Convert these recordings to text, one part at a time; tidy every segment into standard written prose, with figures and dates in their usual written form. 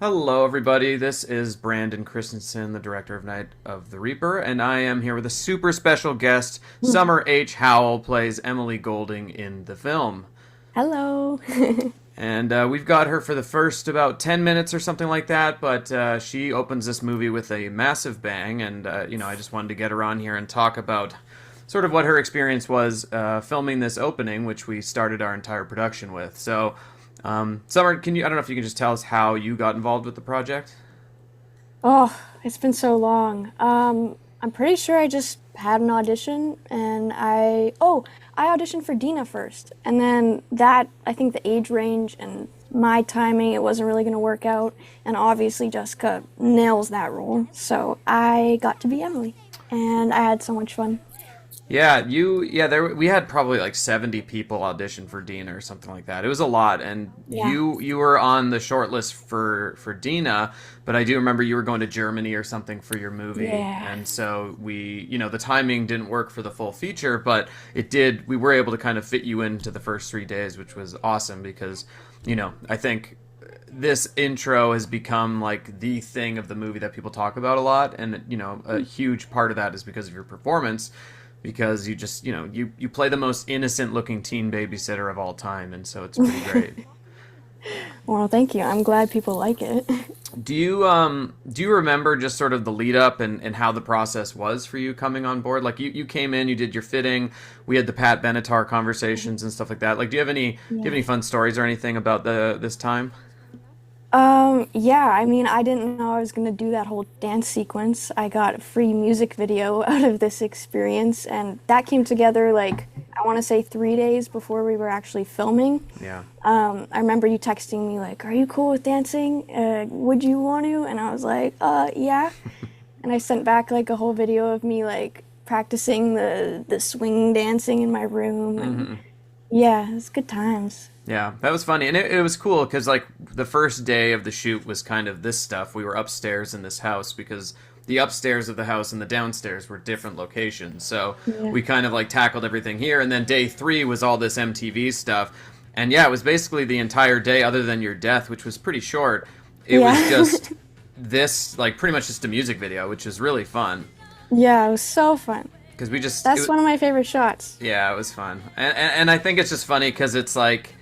Hello, everybody. This is Brandon Christensen, the director of Night of the Reaper, and I am here with a super special guest. Summer H. Howell plays Emily Golding in the film. Hello. And we've got her for the first about 10 minutes or something like that, but she opens this movie with a massive bang, and, I just wanted to get her on here and talk about sort of what her experience was filming this opening, which we started our entire production with. So, Summer, I don't know if you can just tell us how you got involved with the project? Oh, it's been so long. I'm pretty sure I just had an audition and I auditioned for Dina first. And then I think the age range and my timing, it wasn't really going to work out. And obviously Jessica nails that role. So I got to be Emily and I had so much fun. We had probably like 70 people audition for Dina or something like that. It was a lot, and Yeah. you were on the short list for Dina, but I do remember you were going to Germany or something for your movie, Yeah. and so the timing didn't work for the full feature, but it did. We were able to kind of fit you into the first 3 days, which was awesome because, I think this intro has become like the thing of the movie that people talk about a lot, and a huge part of that is because of your performance, because you just you play the most innocent looking teen babysitter of all time, and so it's pretty great. Well, thank you. I'm glad people like it. Do you remember just sort of the lead up and how the process was for you coming on board? Like you came in, you did your fitting, we had the Pat Benatar conversations and stuff like that. Like do you have any fun stories or anything about this time? Yeah, I mean, I didn't know I was gonna do that whole dance sequence. I got a free music video out of this experience, and that came together like, I want to say 3 days before we were actually filming. Yeah. I remember you texting me like, "Are you cool with dancing? Would you want to?" And I was like, yeah." And I sent back like a whole video of me like practicing the swing dancing in my room, and yeah, it was good times. Yeah, that was funny, and it was cool because like the first day of the shoot was kind of this stuff. We were upstairs in this house because the upstairs of the house and the downstairs were different locations. So Yeah. we kind of like tackled everything here, and then day three was all this MTV stuff, and yeah, it was basically the entire day other than your death, which was pretty short. It was Yeah. just this like pretty much just a music video, which is really fun Yeah, it was so fun. because we just That's one of my favorite shots. yeah, it was fun, and I think it's just funny because it's like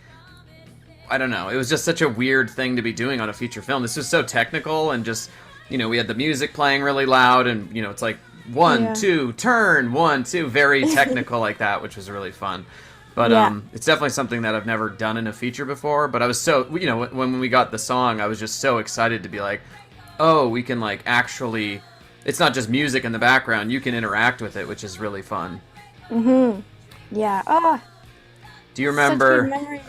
I don't know. It was just such a weird thing to be doing on a feature film. This was so technical and just, we had the music playing really loud and, it's like one, Yeah. two, turn, one, two, very technical like that, which was really fun. But Yeah. it's definitely something that I've never done in a feature before. But I was so, when we got the song, I was just so excited to be like, oh, we can like actually, it's not just music in the background. You can interact with it, which is really fun. Yeah. Ah, Do you such good remember? memories.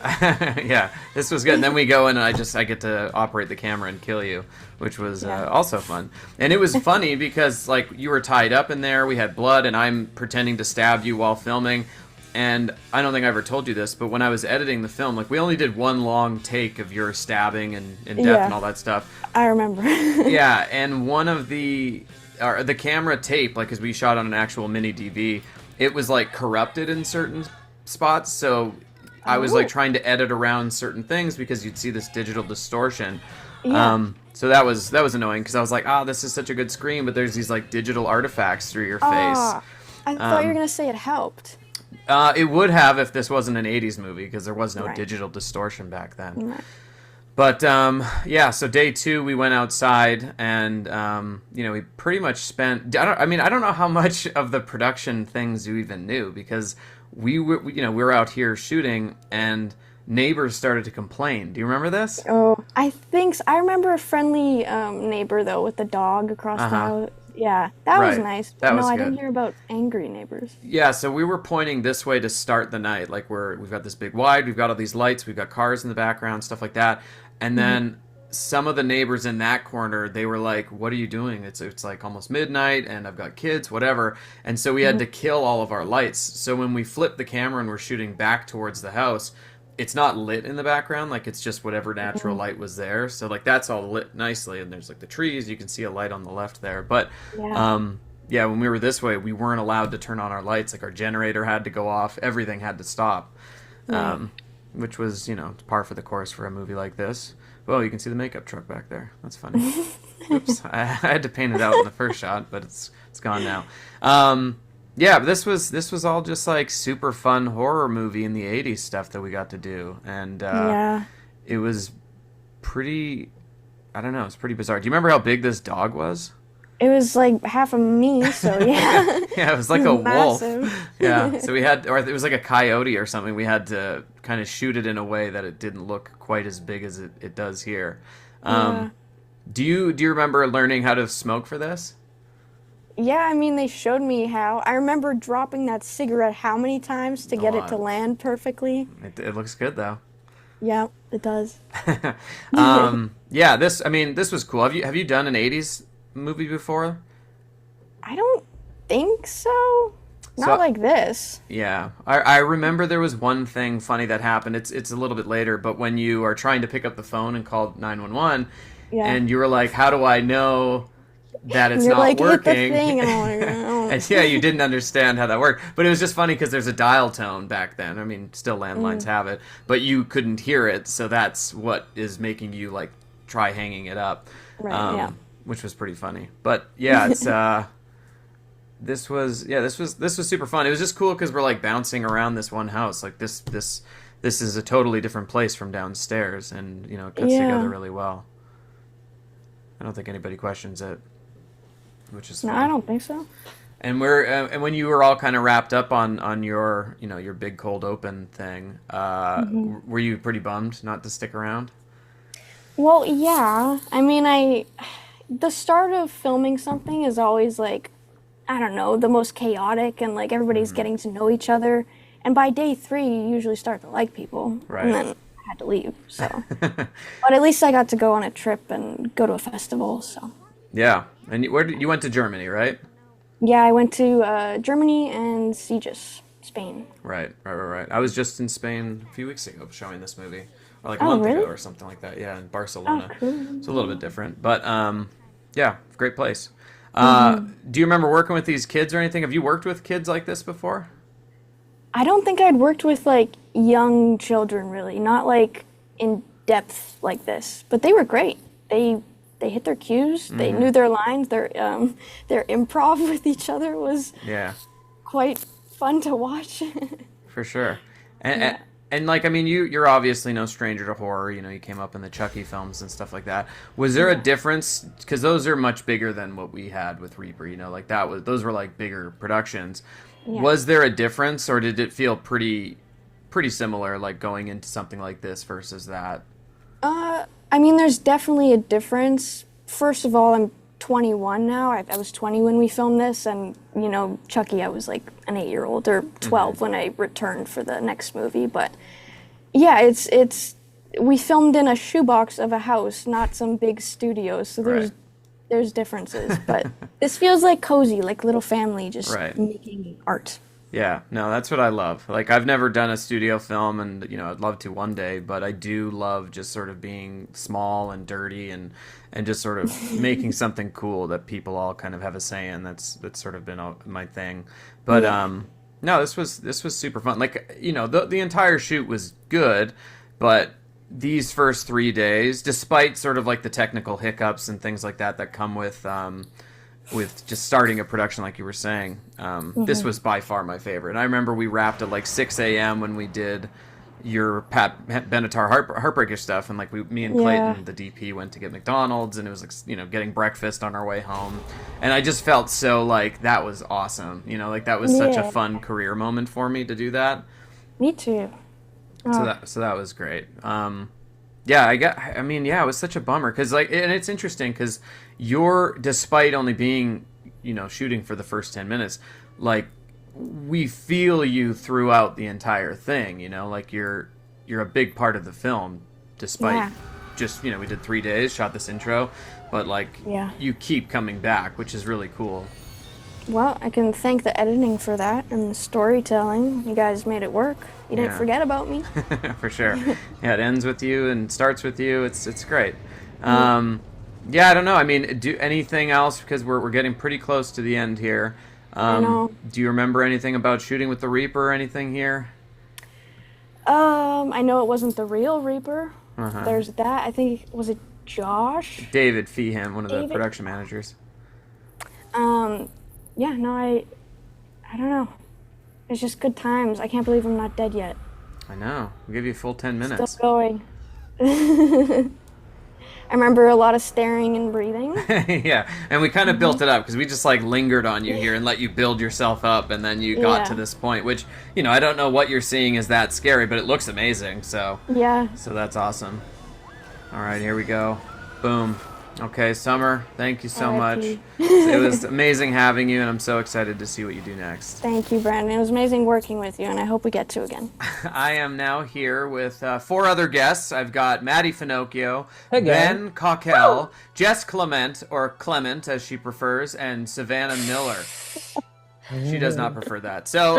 Yeah, this was good. And then we go in, and I get to operate the camera and kill you, which was Yeah. also fun. And it was funny because like you were tied up in there, we had blood, and I'm pretending to stab you while filming. And I don't think I ever told you this, but when I was editing the film, like we only did one long take of your stabbing and death and Yeah, all that stuff. I remember. Yeah, and one of the camera tape, like, because we shot on an actual mini DV, it was like corrupted in certain spots. So I was like Oh, trying to edit around certain things because you'd see this digital distortion. yeah. So that was annoying because I was like, this is such a good screen, but there's these like digital artifacts through your face. Ah, I thought you were Um, gonna say it helped. it would have if this wasn't an '80s movie because there was no Right. digital distortion back then. Right. But yeah, so day two we went outside and we pretty much spent. I don't know how much of the production things you even knew because we were out here shooting and neighbors started to complain. Do you remember this? Oh, I remember a friendly neighbor though with the dog across Uh the huh. house. Yeah, that was Right. nice. That But no, was I didn't good. hear about angry neighbors. Yeah, so we were pointing this way to start the night. Like we've got this big wide, we've got all these lights, we've got cars in the background, stuff like that. And then some of the neighbors in that corner, they were like, "What are you doing? It's like almost midnight, and I've got kids, whatever." And so we had to kill all of our lights. So when we flip the camera and we're shooting back towards the house, it's not lit in the background. Like it's just whatever natural light was there. So like that's all lit nicely, and there's like the trees. You can see a light on the left there, but Yeah. yeah, when we were this way, we weren't allowed to turn on our lights. Like our generator had to go off. Everything had to stop, Right. which was, par for the course for a movie like this. Well, you can see the makeup truck back there. That's funny. Oops, I had to paint it out in the first shot, but it's gone now. Yeah, but this was all just like super fun horror movie in the '80s stuff that we got to do, and Yeah. it was pretty. I don't know. It's pretty bizarre. Do you remember how big this dog was? It was like half of me, so yeah. Yeah, it was like a wolf. Massive. Yeah, so we had, or it was like a coyote or something. We had to kind of shoot it in a way that it didn't look quite as big as it does here. Yeah. Do you remember learning how to smoke for this? Yeah, I mean, they showed me how. I remember dropping that cigarette how many times to A get it to lot. land perfectly. It looks good though. Yeah, it does. Yeah, this was cool. Have you done an '80s movie before? I don't think so. Not So like this. yeah, I remember there was one thing funny that happened. It's a little bit later, but when you are trying to pick up the phone and call 911, Yeah. and you were like, "How do I know that it's You're not like, hit the working?" thing, and I'm like, oh. And yeah, you didn't understand how that worked. But it was just funny because there's a dial tone back then. I mean, still landlines have it, but you couldn't hear it, so that's what is making you like try hanging it up, Right, yeah. which was pretty funny. But yeah, it's this was super fun. It was just cool because we're like bouncing around this one house. Like this is a totally different place from downstairs, and it cuts Yeah. together really well. I don't think anybody questions it, which is No, fun. I don't think so. And when you were all kind of wrapped up on your your big cold open thing, were you pretty bummed not to stick around? Well, yeah. I mean, the start of filming something is always like, I don't know, the most chaotic and like everybody's getting to know each other. And by day 3, you usually start to like people. Right. And then I had to leave, so. But at least I got to go on a trip and go to a festival, so. Yeah, and you went to Germany, right? Yeah, I went to Germany and Sieges, Spain. Right. I was just in Spain a few weeks ago showing this movie, or like a Oh, month ago really? or something like that. Yeah, in Barcelona. Oh, cool. It's a little bit different, but yeah, great place. Do you remember working with these kids or anything? Have you worked with kids like this before? I don't think I'd worked with like young children really, not like in depth like this, but they were great. They hit their cues, they knew their lines, their improv with each other was Yeah, quite fun to watch. for sure. And Yeah. and like I mean, you're obviously no stranger to horror. You came up in the Chucky films and stuff like that. Was there a difference? Because those are much bigger than what we had with Reaper. Like those were like bigger productions. Yeah. Was there a difference, or did it feel pretty similar, like going into something like this versus that? I mean, there's definitely a difference. First of all, I'm 21 now. I was 20 when we filmed this, and Chucky, I was like an 8-year-old or 12 when I returned for the next movie. But yeah, it's we filmed in a shoebox of a house, not some big studio. So there's Right. there's differences, but this feels like cozy, like little family just Right. making art. Yeah, no, that's what I love. Like, I've never done a studio film, and I'd love to one day, but I do love just sort of being small and dirty and just sort of making something cool that people all kind of have a say in. That's sort of been my thing. But Yeah. no, this was super fun. Like, the entire shoot was good, but these first 3 days, despite sort of like the technical hiccups and things like that come with just starting a production, like you were saying, this was by far my favorite. And I remember we wrapped at like 6 a.m. when we did your Pat Benatar Heartbreaker stuff, and like me and Clayton, Yeah. the DP, went to get McDonald's, and it was like getting breakfast on our way home, and I just felt so like that was awesome. Like that was such a Yeah. fun career moment for me to do that. Me too. So that was great. Yeah, I mean, yeah, it was such a bummer because and it's interesting because despite only being, shooting for the first 10 minutes, like we feel you throughout the entire thing. Like you're a big part of the film, despite Yeah. just we did 3 days, shot this intro, but like Yeah. you keep coming back, which is really cool. Well, I can thank the editing for that and the storytelling. You guys made it work. You didn't Yeah. forget about me. For sure. Yeah, it ends with you and starts with you. It's great. Yeah, I don't know. I mean, do anything else, because we're getting pretty close to the end here. I know. Do you remember anything about shooting with the Reaper or anything here? I know it wasn't the real Reaper. There's that. I think, was it Josh? David Feehan, one of the David? production managers. Yeah, no, I don't know. It's just good times. I can't believe I'm not dead yet. I know. We'll give you a full 10 Still minutes. going. I remember a lot of staring and breathing. Yeah, and we kind of built it up because we just like lingered on you here and let you build yourself up, and then you got to this point, which, you know, I don't know what you're seeing is that scary, but it looks amazing. So Yeah. so that's awesome. All right, here we go. Boom. Okay, Summer, thank you so much. RIP. It was amazing having you, and I'm so excited to see what you do next. Thank you, Brandon. It was amazing working with you, and I hope we get to again. I am now here with 4 other guests. I've got Matty Finochio, Hey, Ben Cockell, Jess Clement, or Clement as she prefers, and Savannah Miller. She does not prefer that. So,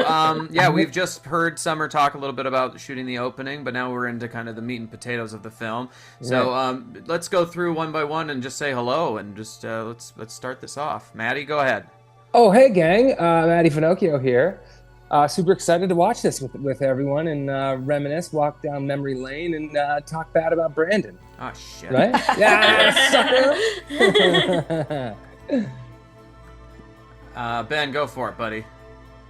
yeah, we've just heard Summer talk a little bit about shooting the opening, but now we're into kind of the meat and potatoes of the film. So let's go through one by one and just say hello, and just let's start this off. Maddie, go ahead. Oh, hey, gang. Matty Finochio here. Super excited to watch this with everyone and reminisce, walk down memory lane, and talk bad about Brandon. Oh, shit. Right? Yeah, sucker! Ben, go for it, buddy.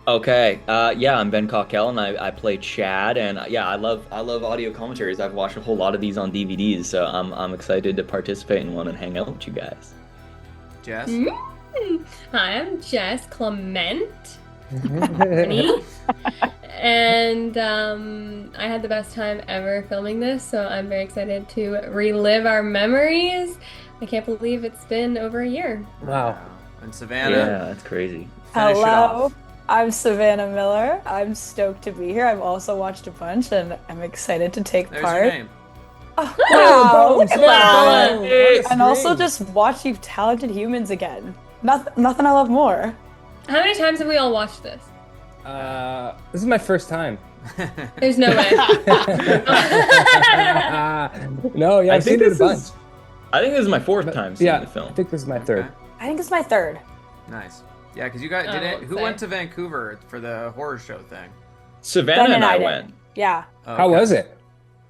Okay, yeah, I'm Ben Cockell, and I play Chad, and yeah, I love audio commentaries. I've watched a whole lot of these on DVDs, so I'm excited to participate in one and hang out with you guys. Jess? Hi, I'm Jess Clement. And I had the best time ever filming this, so I'm very excited to relive our memories. I can't believe it's been over a year. Wow. And Savannah? Yeah, that's crazy. Finish it Hello, off. I'm Savannah Miller. I'm stoked to be here. I've also watched a bunch, and I'm excited to take There's part. your name. Oh, wow, look at that. Wow. And also just watch you talented humans again. Nothing I love more. How many times have we all watched this? This is my first time. There's no way. No, yeah, I've seen it a bunch. I think this is my 4th time seeing Yeah, the I film. think this is my third. I think it's my third. Nice. Yeah, because you guys I did it. won't Who say. went to Vancouver for the horror show thing? Savannah Ben and I did. went. Yeah. Oh, How okay. was it?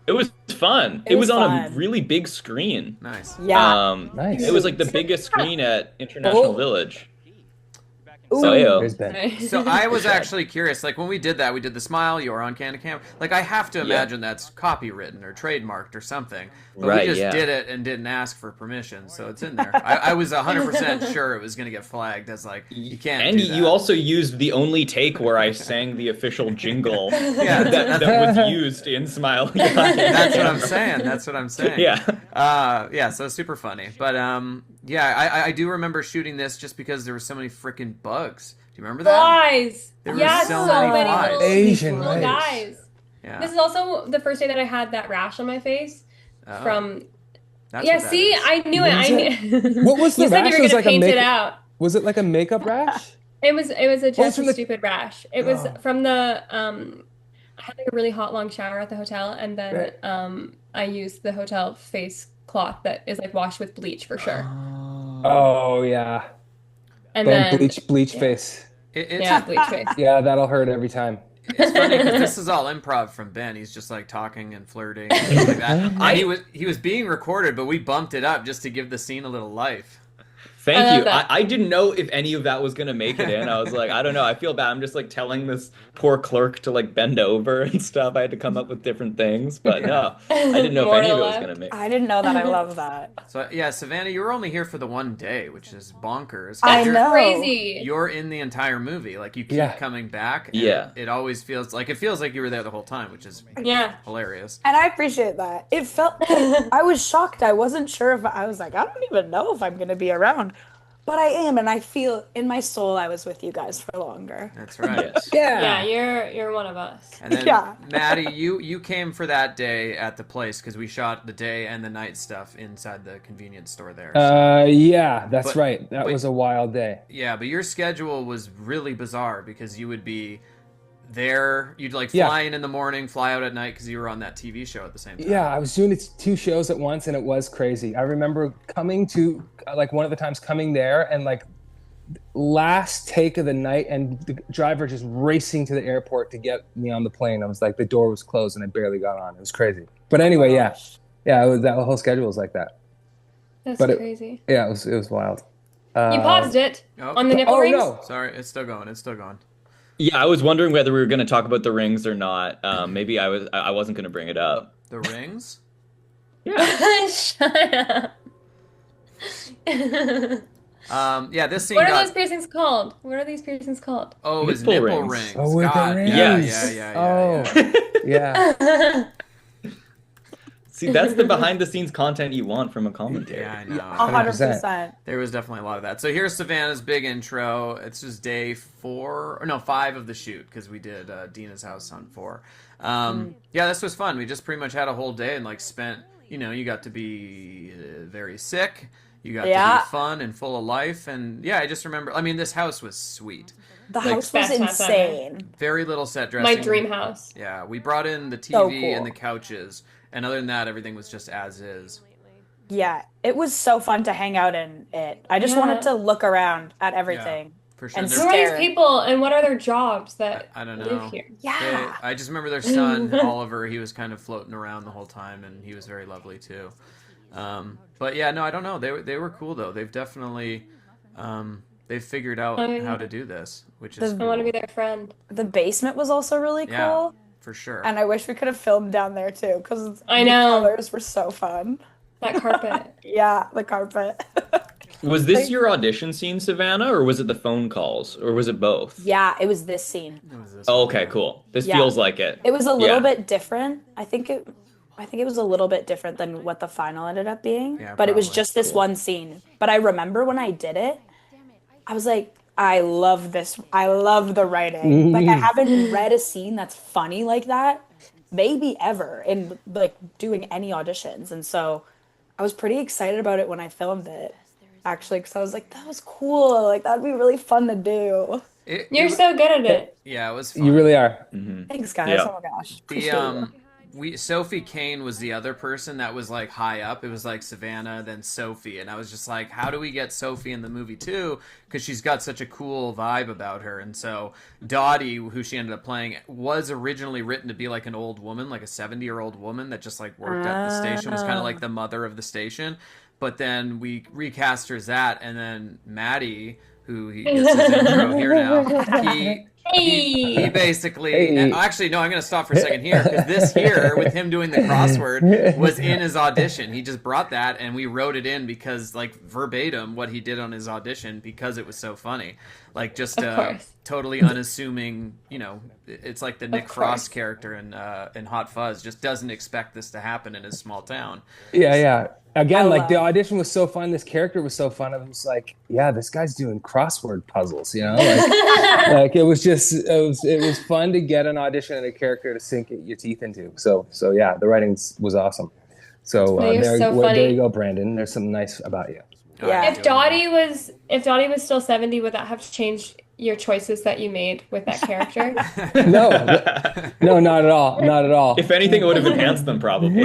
It was fun. It It was was on fun. a really big screen. Nice. Yeah. Nice. It was like the biggest screen at International Oh. Village. Ooh. So, yeah. There's Ben. So I was actually curious, like when we did that, we did the smile, you were on Candid Cam. Like I have to imagine that's copywritten or trademarked or something. But Right, we just yeah. did it and didn't ask for permission, so it's in there. I was 100% sure it was going to get flagged as like, you can't And do that. you also used the only take where I sang the official jingle Yeah, that was used in Smile. That's what I'm saying. That's what I'm saying. Yeah. Yeah, so super funny. But yeah, I do remember shooting this just because there were so many freaking bugs. Do you remember that? Guys! There were Yeah, so so many many flies. little, Asian little race. guys. Yeah. This is also the first day that I had that rash on my face Oh, from... that's Yeah, what that see? is. I knew What it. was I knew. What was the You said rash? you It were was going like to a paint it makeup- out. Was it like a makeup rash? It was just from a the- stupid rash. It was Oh. from the I had like a really hot long shower at the hotel, and then Right. I used the hotel face cloth that is like washed with bleach for sure. Oh, yeah. And Ben, then bleach face. It's, yeah, bleach face. Yeah, that'll hurt every time. It's funny because this is all improv from Ben. He's just like talking and flirting and things like that. And he was being recorded, but we bumped it up just to give the scene a little life. Thank I love you. that. I didn't know if any of that was gonna make it in. I was like, I don't know. I feel bad. I'm just like telling this poor clerk to like bend over and stuff. I had to come up with different things, but no, I didn't know if More any to of it was left. gonna make. I didn't know that. I love that. So yeah, Savannah, you were only here for the one day, which is bonkers. I You're- know. Crazy. You're in the entire movie. Like you keep Yeah. coming back. And Yeah. It always feels like you were there the whole time, which is Yeah. hilarious. And I appreciate that. It felt... I was shocked. I wasn't sure if... I was like, I don't even know if I'm going to be around. But I am, and I feel in my soul I was with you guys for longer. That's right. Yes. Yeah, you're one of us. And then Yeah. Maddie, you came for that day at the place because we shot the day and the night stuff inside the convenience store there. So- Yeah, that's But- right. That but- was a wild day. yeah, but your schedule was really bizarre because you would be there, you'd like Yeah. fly in the morning, fly out at night because you were on that TV show at the same time. Yeah, I was doing it 2 shows at once, and it was crazy. I remember coming to, like, one of the times coming there, and like last take of the night, and the driver just racing to the airport to get me on the plane. I was like, the door was closed, and I barely got on. It was crazy. But anyway, yeah. Yeah, that whole schedule was like that. That's But crazy. yeah, it was wild. You paused it Oh. on the nipple Oh rings? no. Sorry, it's still going. It's still going. Yeah, I was wondering whether we were going to talk about the rings or not. Maybe I wasn't going to bring it up. The rings? Yeah. Shut up. Yeah, this scene What are got. those piercings called? What are these piercings called? Oh, it was Nipple nipple rings. rings. Oh, with the God. rings. Yeah. Oh. Yeah. See, that's the behind the scenes content you want from a commentary. Yeah, I know. 100%. There was definitely a lot of that. So here's Savannah's big intro. It's just day 5 of the shoot because we did Dina's house on 4. Yeah, this was fun. We just pretty much had a whole day and like spent. You got to be very sick. You got to be fun and full of life. And yeah, I just remember. I mean, this house was sweet. The house was best house ever. insane. Very little set dressing. My dream house. Yeah, we brought in the TV So cool. and the couches, and other than that, everything was just as is. Yeah, it was so fun to hang out in it. I just wanted to look around at everything. For sure. And Who are these people and what are their jobs that I don't know. live here? Yeah. I just remember their son, Oliver, he was kind of floating around the whole time, and he was very lovely, too. But yeah, no, I don't know. They were cool, though. They've definitely... they've figured out how to do this, which is I cool. want to be their friend. The basement was also really cool. Yeah, for sure. And I wish we could have filmed down there too, because I the know. colors were so fun. That carpet. Yeah, the carpet. Was this your audition scene, Savannah, or was it the phone calls, or was it both? Yeah, it was this scene. It was this Oh, one, okay, yeah. cool. This Yeah. feels like it. It was a little Yeah. bit different. I think it was a little bit different than what the final ended up being. Yeah, but it was probably. just this one scene. But I remember when I did it, I was like, I love this. I love the writing. Like I haven't read a scene that's funny like that, maybe ever, in like doing any auditions. And so I was pretty excited about it when I filmed it, actually, because I was like, that was cool. Like that'd be really fun to do. You're so good at it. Yeah, it was fun. You really are. Thanks, guys. Yeah. Oh my gosh. Appreciate it. Sophie Kane was the other person that was like high up. It was like Savannah, then Sophie, and I was just like, how do we get Sophie in the movie too? Because she's got such a cool vibe about her. And so Dottie, who she ended up playing, was originally written to be like an old woman, like a 70-year-old woman that just like worked at the station, was kind of like the mother of the station. But then we recast her as that, and then Matty, who he gets his intro here now, he basically actually no, I'm gonna stop for a second here, because this here with him doing the crossword was in his audition. He just brought that and we wrote it in because like verbatim what he did on his audition, because it was so funny, like just totally unassuming, it's like the Nick Frost character in Hot Fuzz just doesn't expect this to happen in his small town. Yeah. Again, like the audition was so fun. This character was so fun. I was like, yeah, this guy's doing crossword puzzles, like it was fun to get an audition and a character to sink your teeth into. So yeah, the writing was awesome. So there you go, Brandon. There's something nice about you. Yeah. If Dottie was still 70, would that have changed your choices that you made with that character? No, not at all. Not at all. If anything, it would have enhanced them, probably.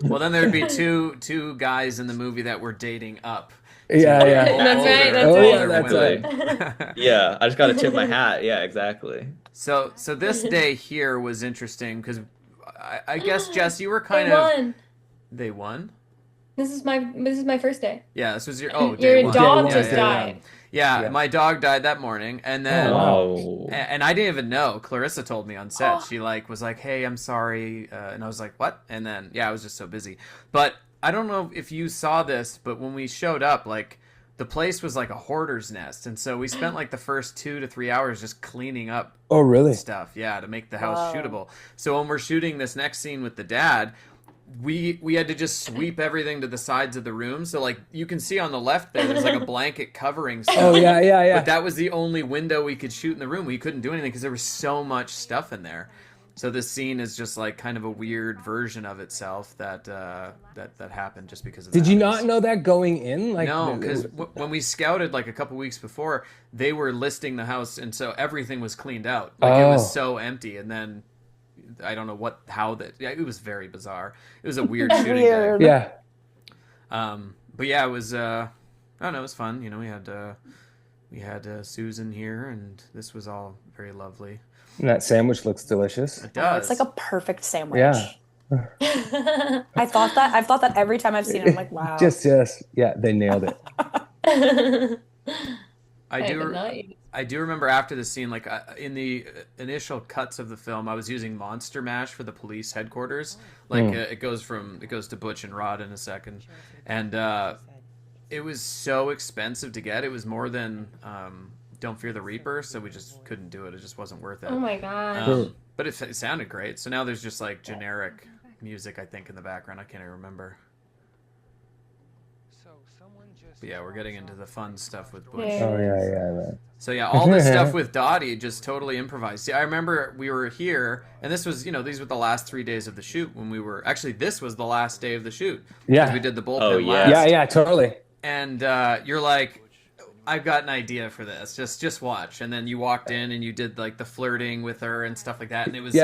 Well, then there'd be two guys in the movie that were dating up. Yeah. That's right. Yeah, I just got to tip my hat. Yeah, exactly. So this day here was interesting because I guess, Jess, you were kind They of... won. They won? This is my first day. Yeah, this was your Your day one. dog Yeah, just yeah. died. Yeah, my dog died that morning, and then Oh. and I didn't even know. Clarissa told me on set. She was like, "Hey, I'm sorry," and I was like, "What?" And then I was just so busy. But I don't know if you saw this, but when we showed up, like the place was like a hoarder's nest, and so we spent like the first 2 to 3 hours just cleaning up. Oh, really? Stuff, yeah, to make the house shootable. So when we're shooting this next scene with the dad, we had to just sweep everything to the sides of the room. So like you can see on the left there's like a blanket covering stuff. Oh yeah. But that was the only window we could shoot in the room. We couldn't do anything because there was so much stuff in there. So this scene is just like kind of a weird version of itself that happened just because of that. Did you not know that going in? Like, no, because when we scouted like a couple weeks before, they were listing the house, and so everything was cleaned out. Like it was so empty, and then I don't know it was very bizarre. It was a weird shooting day. Yeah. But yeah, it was I don't know, it was fun. We had Susan here, and this was all very lovely. And that sandwich looks delicious. It does. It's like a perfect sandwich. Yeah. I've thought that every time I've seen it. I'm like, wow. Just yeah, they nailed it. I do remember after the scene, like in the initial cuts of the film, I was using Monster Mash for the police headquarters. Like it goes to Butch and Rod in a second, and it was so expensive to get. It was more than Don't Fear the Reaper, so we just couldn't do it. It just wasn't worth it. Oh my gosh. But it sounded great. So now there's just like generic music, I think, in the background. I can't even remember. But yeah, we're getting into the fun stuff with Butch. Yeah. Oh yeah, man. So yeah, all this stuff with Dottie just totally improvised. See, I remember we were here, and this was, these were the last 3 days of the shoot when we were, actually this was the last day of the shoot. Yeah. Because we did the bullpen last. Yeah, totally. And you're like, I've got an idea for this. Just watch. And then you walked in and you did like the flirting with her and stuff like that. And it was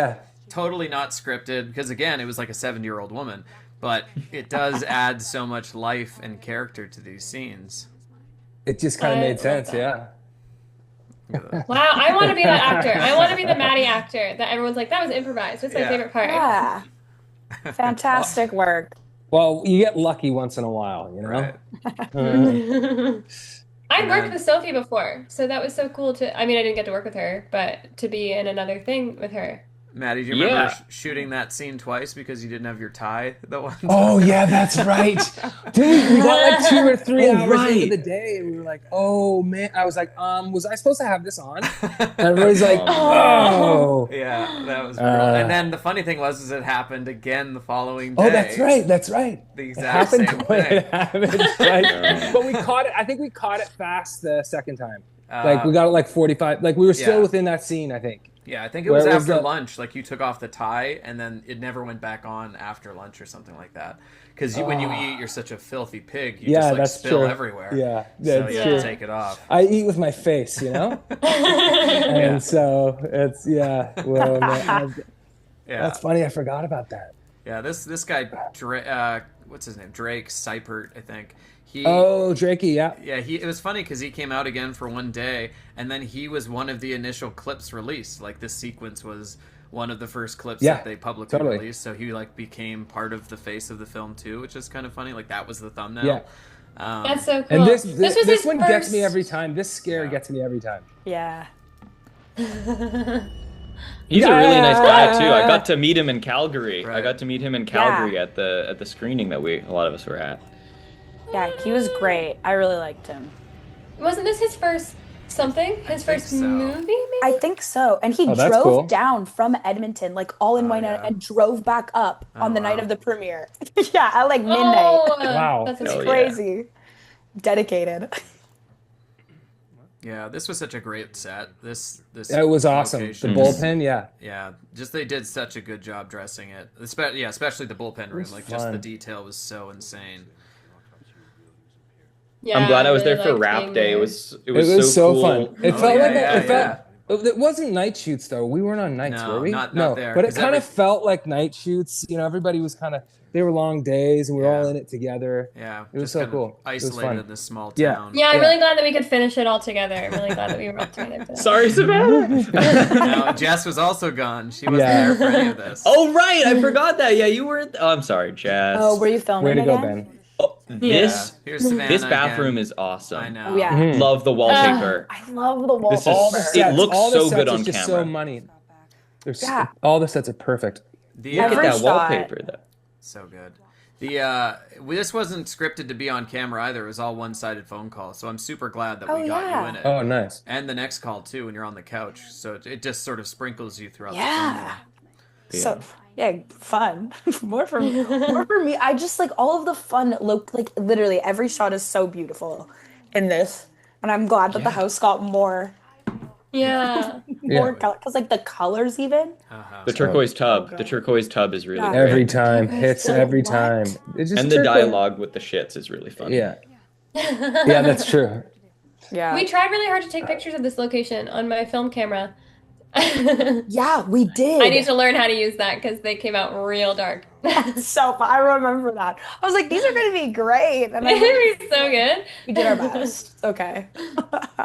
totally not scripted because again, it was like a 70-year-old woman. But it does add so much life and character to these scenes. It just kind of made sense, yeah. Wow, I want to be that actor. I want to be the Matty actor that everyone's like, that was improvised. What's my favorite part? Yeah. Fantastic work. Well, you get lucky once in a while, you know? Right. I'd worked with Sophie before, so that was so cool I mean, I didn't get to work with her, but to be in another thing with her. Maddie, do you remember shooting that scene twice because you didn't have your tie the one time? Oh, yeah, that's right. Dude, we got like 2 or 3 hours into the day, and we were like, oh, man. I was like, was I supposed to have this on? And everybody's like, oh. Yeah, that was brutal. And then the funny thing was it happened again the following day. Oh, that's right. The exact same thing. It happened, right? But we caught it. I think we caught it fast the second time. Like, we got it like 45. Like, we were still within that scene, I think. Yeah, I think it was after lunch. Like, you took off the tie, and then it never went back on after lunch or something like that. Because when you eat, you're such a filthy pig. You just, like, spill everywhere. Yeah, so you have to take it off. I eat with my face, you know? And so, it's, well, man, that's funny. I forgot about that. Yeah, this guy, what's his name? Drake Seipert, I think. Drakey, yeah. Yeah, it was funny because he came out again for one day, and then he was one of the initial clips released. Like, this sequence was one of the first clips that they publicly released, so he, like, became part of the face of the film, too, which is kind of funny. Like, that was the thumbnail. Yeah. That's so cool. And this one gets me every time. This scare gets me every time. Yeah. He's a really nice guy, too. I got to meet him in Calgary. Right. I got to meet him in Calgary at the screening that a lot of us were at. Yeah, he was great. I really liked him. Wasn't this his first something? His first movie, maybe? I think so. And he drove down from Edmonton, like all in one night, and drove back up on the night of the premiere. At like midnight. Wow. That's crazy. Dedicated. Yeah, this was such a great set. This it was awesome. location. The bullpen, Yeah, just they did such a good job dressing it. Especially the bullpen room. Like, just the detail was so insane. Yeah, I'm glad I was really there for liked Wrap being Day. there. It was so cool. Fun. It felt it wasn't night shoots though. We weren't on nights, were we? Not there. But it kind of felt like night shoots. You know, everybody was they were long days, and we were all in it together. Yeah, it was so cool. Isolated in this small town. Yeah, I'm really glad that we could finish it all together. I'm really glad that we were all together. For that. Sorry, Savannah. No, Jess was also gone. She wasn't there for any of this. Oh, right. I forgot that. Yeah, you weren't. Oh, I'm sorry, Jess. Oh, were you filming Way to go, again? Ben. Oh, this Savannah bathroom again. is awesome. I know. Yeah. Love the wallpaper. I love the wallpaper. It looks so good on just camera. so money. All the sets are perfect. Look at that wallpaper, though. So good. This wasn't scripted to be on camera either. It was all one-sided phone call. So I'm super glad that we got you in it. Oh, nice. And the next call too, when you're on the couch. So it just sort of sprinkles you throughout the film. So fun. more for me. I just like all of the fun. Like literally every shot is so beautiful in this, and I'm glad that the house got more. Yeah. More color, because like the colors even. The turquoise tub. The turquoise tub is really great. Every time hits every time. It's just and the dialogue with the shits is really funny. Yeah. Yeah, that's true. Yeah. We tried really hard to take pictures of this location on my film camera. Yeah, we did. I need to learn how to use that because they came out real dark. So fun. I remember that. I was like, these are going to be great. And They're going to be so good. We did our best. Okay.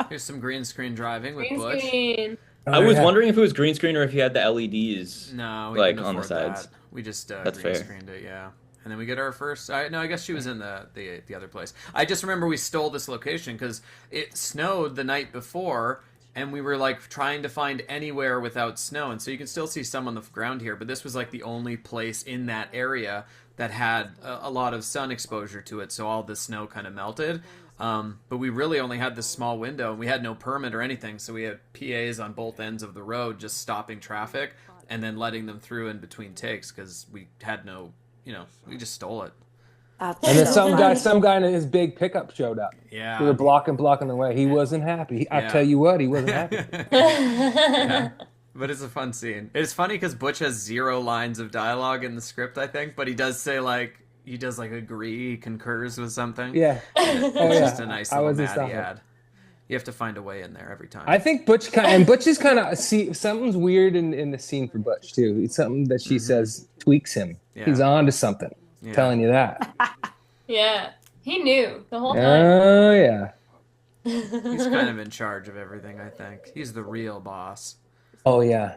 Here's some green screen driving with Green Butch. screen. I was wondering if it was green screen or if he had the LEDs No, like on the sides. We just That's green fair. screened it, yeah. And then we get our first. No, I guess she was in the other place. I just remember we stole this location because it snowed the night before, and we were like trying to find anywhere without snow. And so you can still see some on the ground here, but this was like the only place in that area that had a lot of sun exposure to it. So all the snow kind of melted. But we really only had this small window, and we had no permit or anything. So we had PAs on both ends of the road just stopping traffic and then letting them through in between takes because we had no. We just stole it. And then some guy in his big pickup showed up. Yeah. We were blocking the way. He wasn't happy. I tell you what, he wasn't happy. Yeah. But it's a fun scene. It's funny because Butch has 0 lines of dialogue in the script, I think, but he does say he does agree, he concurs with something. Yeah. It's just a nice little Matty ad. You have to find a way in there every time. I think Butch is kind of something's weird in the scene for Butch too. It's something that she says tweaks him. Yeah. He's on to something. Yeah. Telling you that. Yeah, he knew the whole time. Oh yeah. He's kind of in charge of everything, I think. He's the real boss. Oh yeah.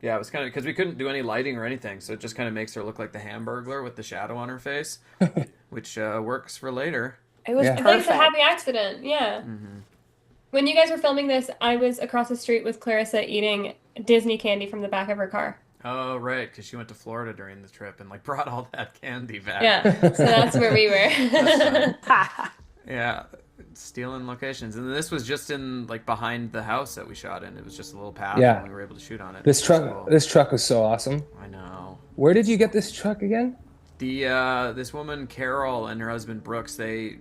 Yeah, it was kind of because we couldn't do any lighting or anything, so it just kind of makes her look like the Hamburglar with the shadow on her face, which works for later. It was Yeah. I think it's a perfect. happy accident. Yeah. When you guys were filming this, I was across the street with Clarissa eating Disney candy from the back of her car. Oh, right, because she went to Florida during the trip and brought all that candy back. Yeah, so that's where we were. Yeah, stealing locations, and this was just in behind the house that we shot in. It was just a little path, Yeah. and we were able to shoot on it. This It was truck cool. this truck was so awesome. I know. Where did you get this truck again? This woman Carol and her husband Brooks, I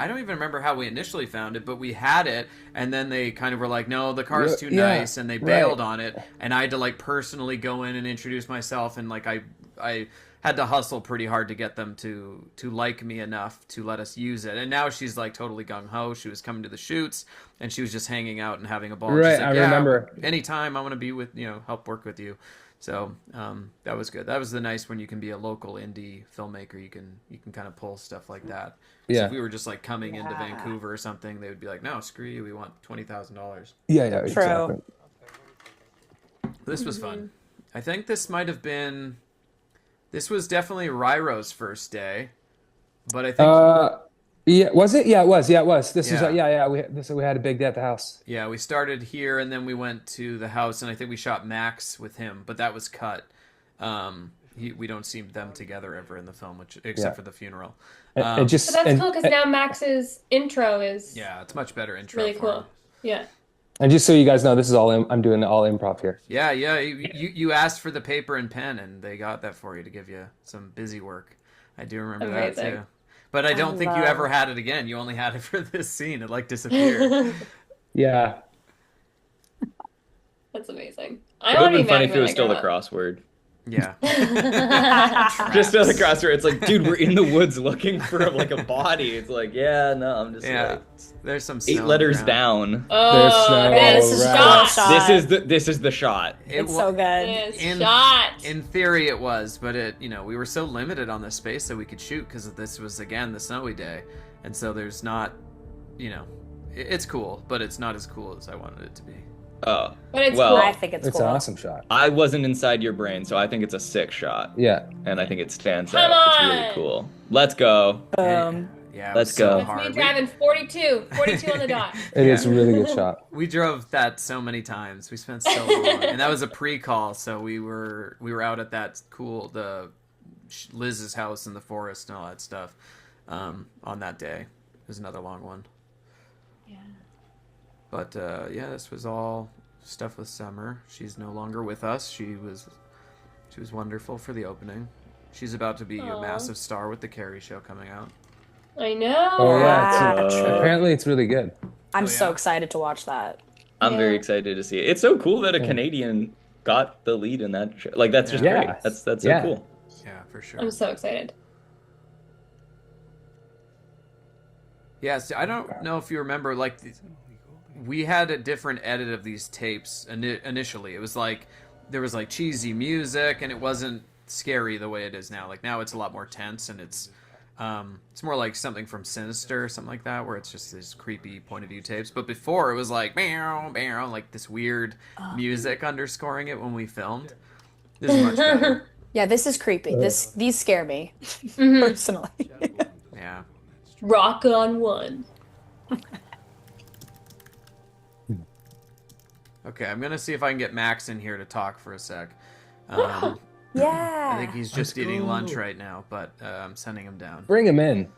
don't even remember how we initially found it, but we had it, and then they kind of were like, no, the car's too Yeah, nice, and they bailed right. on it, and I had to personally go in and introduce myself, and I had to hustle pretty hard to get them to like me enough to let us use it. And now she's totally gung-ho. She was coming to the shoots, and she was just hanging out and having a ball. Right, She's like, I remember. Anytime I want to be with, help work with you. So that was good. That was the nice when you can be a local indie filmmaker. You can kind of pull stuff like that. So Yeah. if we were just coming into Vancouver or something, they would be like, "No, screw you. We want $20,000." Yeah, True. exactly. This was fun. I think this might have been. This was definitely Ryro's first day, but I think Yeah, was it? Yeah, it was. Yeah, it was. This Yeah. is yeah. We had a big day at the house. yeah, we started here and then we went to the house, and I think we shot Max with him, but that was cut. We don't see them together ever in the film, except for the funeral. And just But that's and, cool because now Max's intro is Yeah, it's much better intro. really for cool. him. Yeah. and just so you guys know, this is all I'm doing all improv here. Yeah. You asked for the paper and pen, and they got that for you to give you some busy work. I do remember that Amazing. too. But I don't think you love- ever had it again. You only had it for this scene. It disappeared. Yeah. That's amazing. It I would want have to been be funny Mac if it was when I still the grow up. crossword. Yeah. Just still the crossword. It's dude, we're in the woods looking for a body. It's yeah, no, I'm just Yeah. There's some 8 snow letters around. down. Oh, snow this is is right. shot. Shot. This is the shot. It's wa- so good. This In- shot. In theory, it was, but we were so limited on the space that we could shoot because this was again the snowy day, and so there's not, it's cool, but it's not as cool as I wanted it to be. Oh, But it's well, cool. I think it's It's cool. an awesome shot. I wasn't inside your brain, so I think it's a sick shot, Yeah. and I think it stands Come out. It's on! really cool. Let's go. Yeah, it Let's was so go. That's me hard. driving 42 on the dot. It is a really good shot. We drove that so many times. We spent so long, and that was a pre-call, so we were out at that Liz's house in the forest and all that stuff on that day. It was another long one. Yeah. But this was all stuff with Summer. She's no longer with us. She was wonderful for the opening. She's about to be a Aw. massive star with the Carrie show coming out. I know. Oh yeah. Wow. Apparently, it's really good. I'm Oh, so yeah. excited to watch that. I'm very Yeah. excited to see it. It's so cool that a Canadian got the lead in that show. That's just Yeah. great. That's so Yeah. cool. Yeah, for sure. I'm so excited. Yeah, so I don't know if you remember, we had a different edit of these tapes initially. It was there was cheesy music, and it wasn't scary the way it is now. Now it's a lot more tense, and It's more like something from Sinister, something like that, where it's just these creepy point of view tapes. But before it was like meow, meow, like this weird music underscoring it when we filmed. This is much better. Yeah, this is creepy. These scare me personally. Yeah. Rock on one. Okay, I'm gonna see if I can get Max in here to talk for a sec. Yeah. I think he's just eating lunch right now, but I'm sending him down. Bring him in.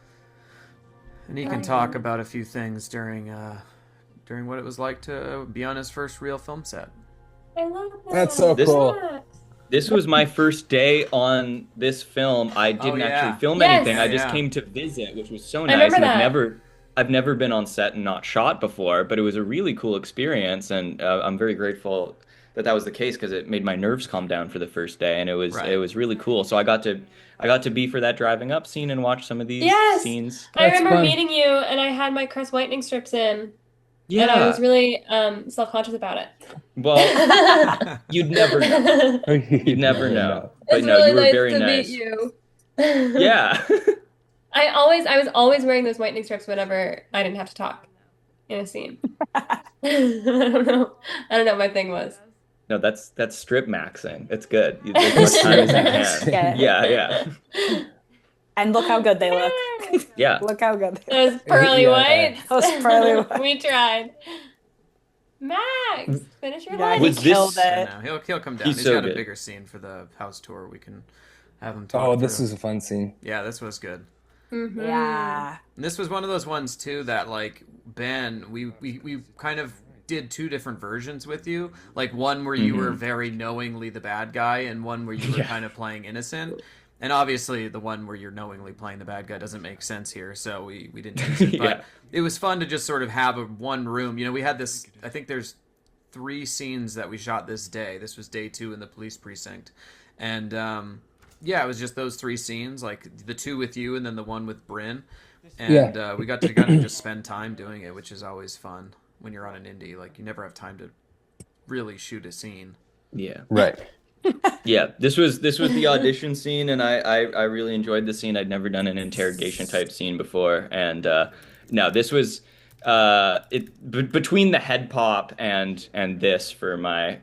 And he can talk about a few things during what it was like to be on his first real film set. I love that. That's so cool. This was my first day on this film. I didn't actually film anything. I just came to visit, which was so nice. remember And that. I've never been on set and not shot before, but it was a really cool experience, and I'm very grateful that was the case because it made my nerves calm down for the first day, and it was really cool. So I got to be for that driving up scene and watch some of these scenes. I remember fun. meeting you, and I had my crest whitening strips in. Yeah. And I was really self-conscious about it. Well, you'd never know. You'd never know. But It's no, really you were nice very to nice. meet you. Yeah. I was always wearing those whitening strips whenever I didn't have to talk in a scene. I don't know what my thing was. No, that's strip maxing. It's good. As much time as you can. Yeah. And look how good they look. Yeah. Look how good they look. Those pearly whites. Those pearly whites. We tried. Max, finish your Yeah, line. he Was killed this- it. He'll come down. He's He's so got good. a bigger scene for the house tour. We can have him talk. Oh, this through. was a fun scene. Yeah, this was good. Yeah. And this was one of those ones too that like Ben, we kind of did two different versions with you. Like one where you were very knowingly the bad guy, and one where you were kind of playing innocent. And obviously the one where you're knowingly playing the bad guy doesn't make sense here, so we didn't use it. But it was fun to just sort of have one room. You know, we had this, I think there's 3 scenes that we shot this day. This was day 2 in the police precinct. And yeah, it was just those 3 scenes, like the 2 with you and then the 1 with Bryn. And we got to kind of just spend time doing it, which is always fun when you're on an indie. Like, you never have time to really shoot a scene. Yeah. Right. Yeah, this was the audition scene, and I really enjoyed the scene. I'd never done an interrogation type scene before, and no, this was between the head pop and this for my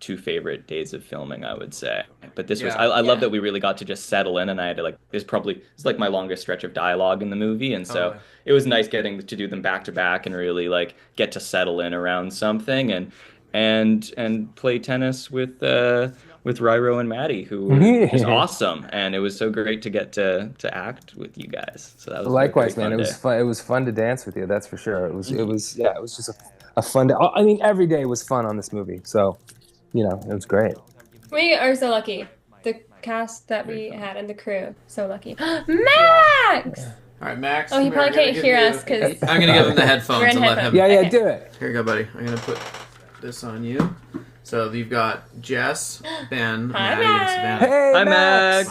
2 favorite days of filming, I would say. But this was I love that we really got to just settle in, and I had to it's like my longest stretch of dialogue in the movie, and so it was nice getting to do them back to back and really like get to settle in around something and play tennis with Ryro and Matty, who was awesome, and it was so great to get to act with you guys. So that was Likewise, a great man. It was day. fun. It was fun to dance with you. That's for sure. It was just a fun day. I mean, every day was fun on this movie. So, it was great. We are so lucky. The cast that we had and the crew, so lucky. Max! All right, Max. Oh, he probably can't hear us because I'm going to give him the headphones We're in and let him... headphones. Yeah, Okay. do it. Here you go, buddy. I'm going to put this on you. So you've got Jess, Ben, Hi, Maddie, Max. and Savannah. Hey, Hi, Max.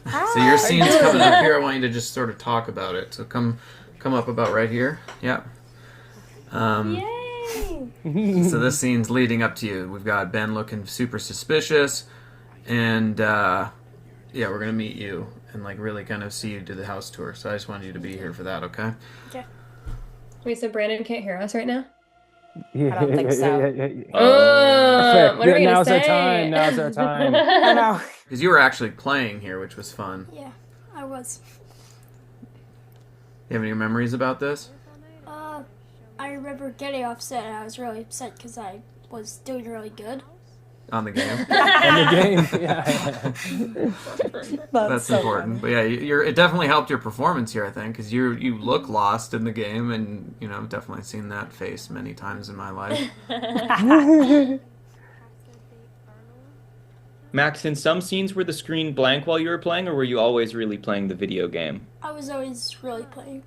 Hi. So your scene's coming up here. I want you to just sort of talk about it. So come up about right here. Yep. Yay! So this scene's leading up to you. We've got Ben looking super suspicious, and yeah, we're gonna meet you and like really kind of see you do the house tour. So I just wanted you to be here for that, okay? Okay. Wait, so Brandon can't hear us right now? I don't think so. What are we gonna Now's say? our time. Now's our time. I know. Because you were actually playing here, which was fun. Yeah, I was. You have any memories about this? I remember getting off set and I was really upset because I was doing really good. On the game. In the game. Yeah. That's so important. But yeah, it definitely helped your performance here, I think, because you look lost in the game, and I've definitely seen that face many times in my life. Max, in some scenes were the screen blank while you were playing, or were you always really playing the video game? I was always really playing.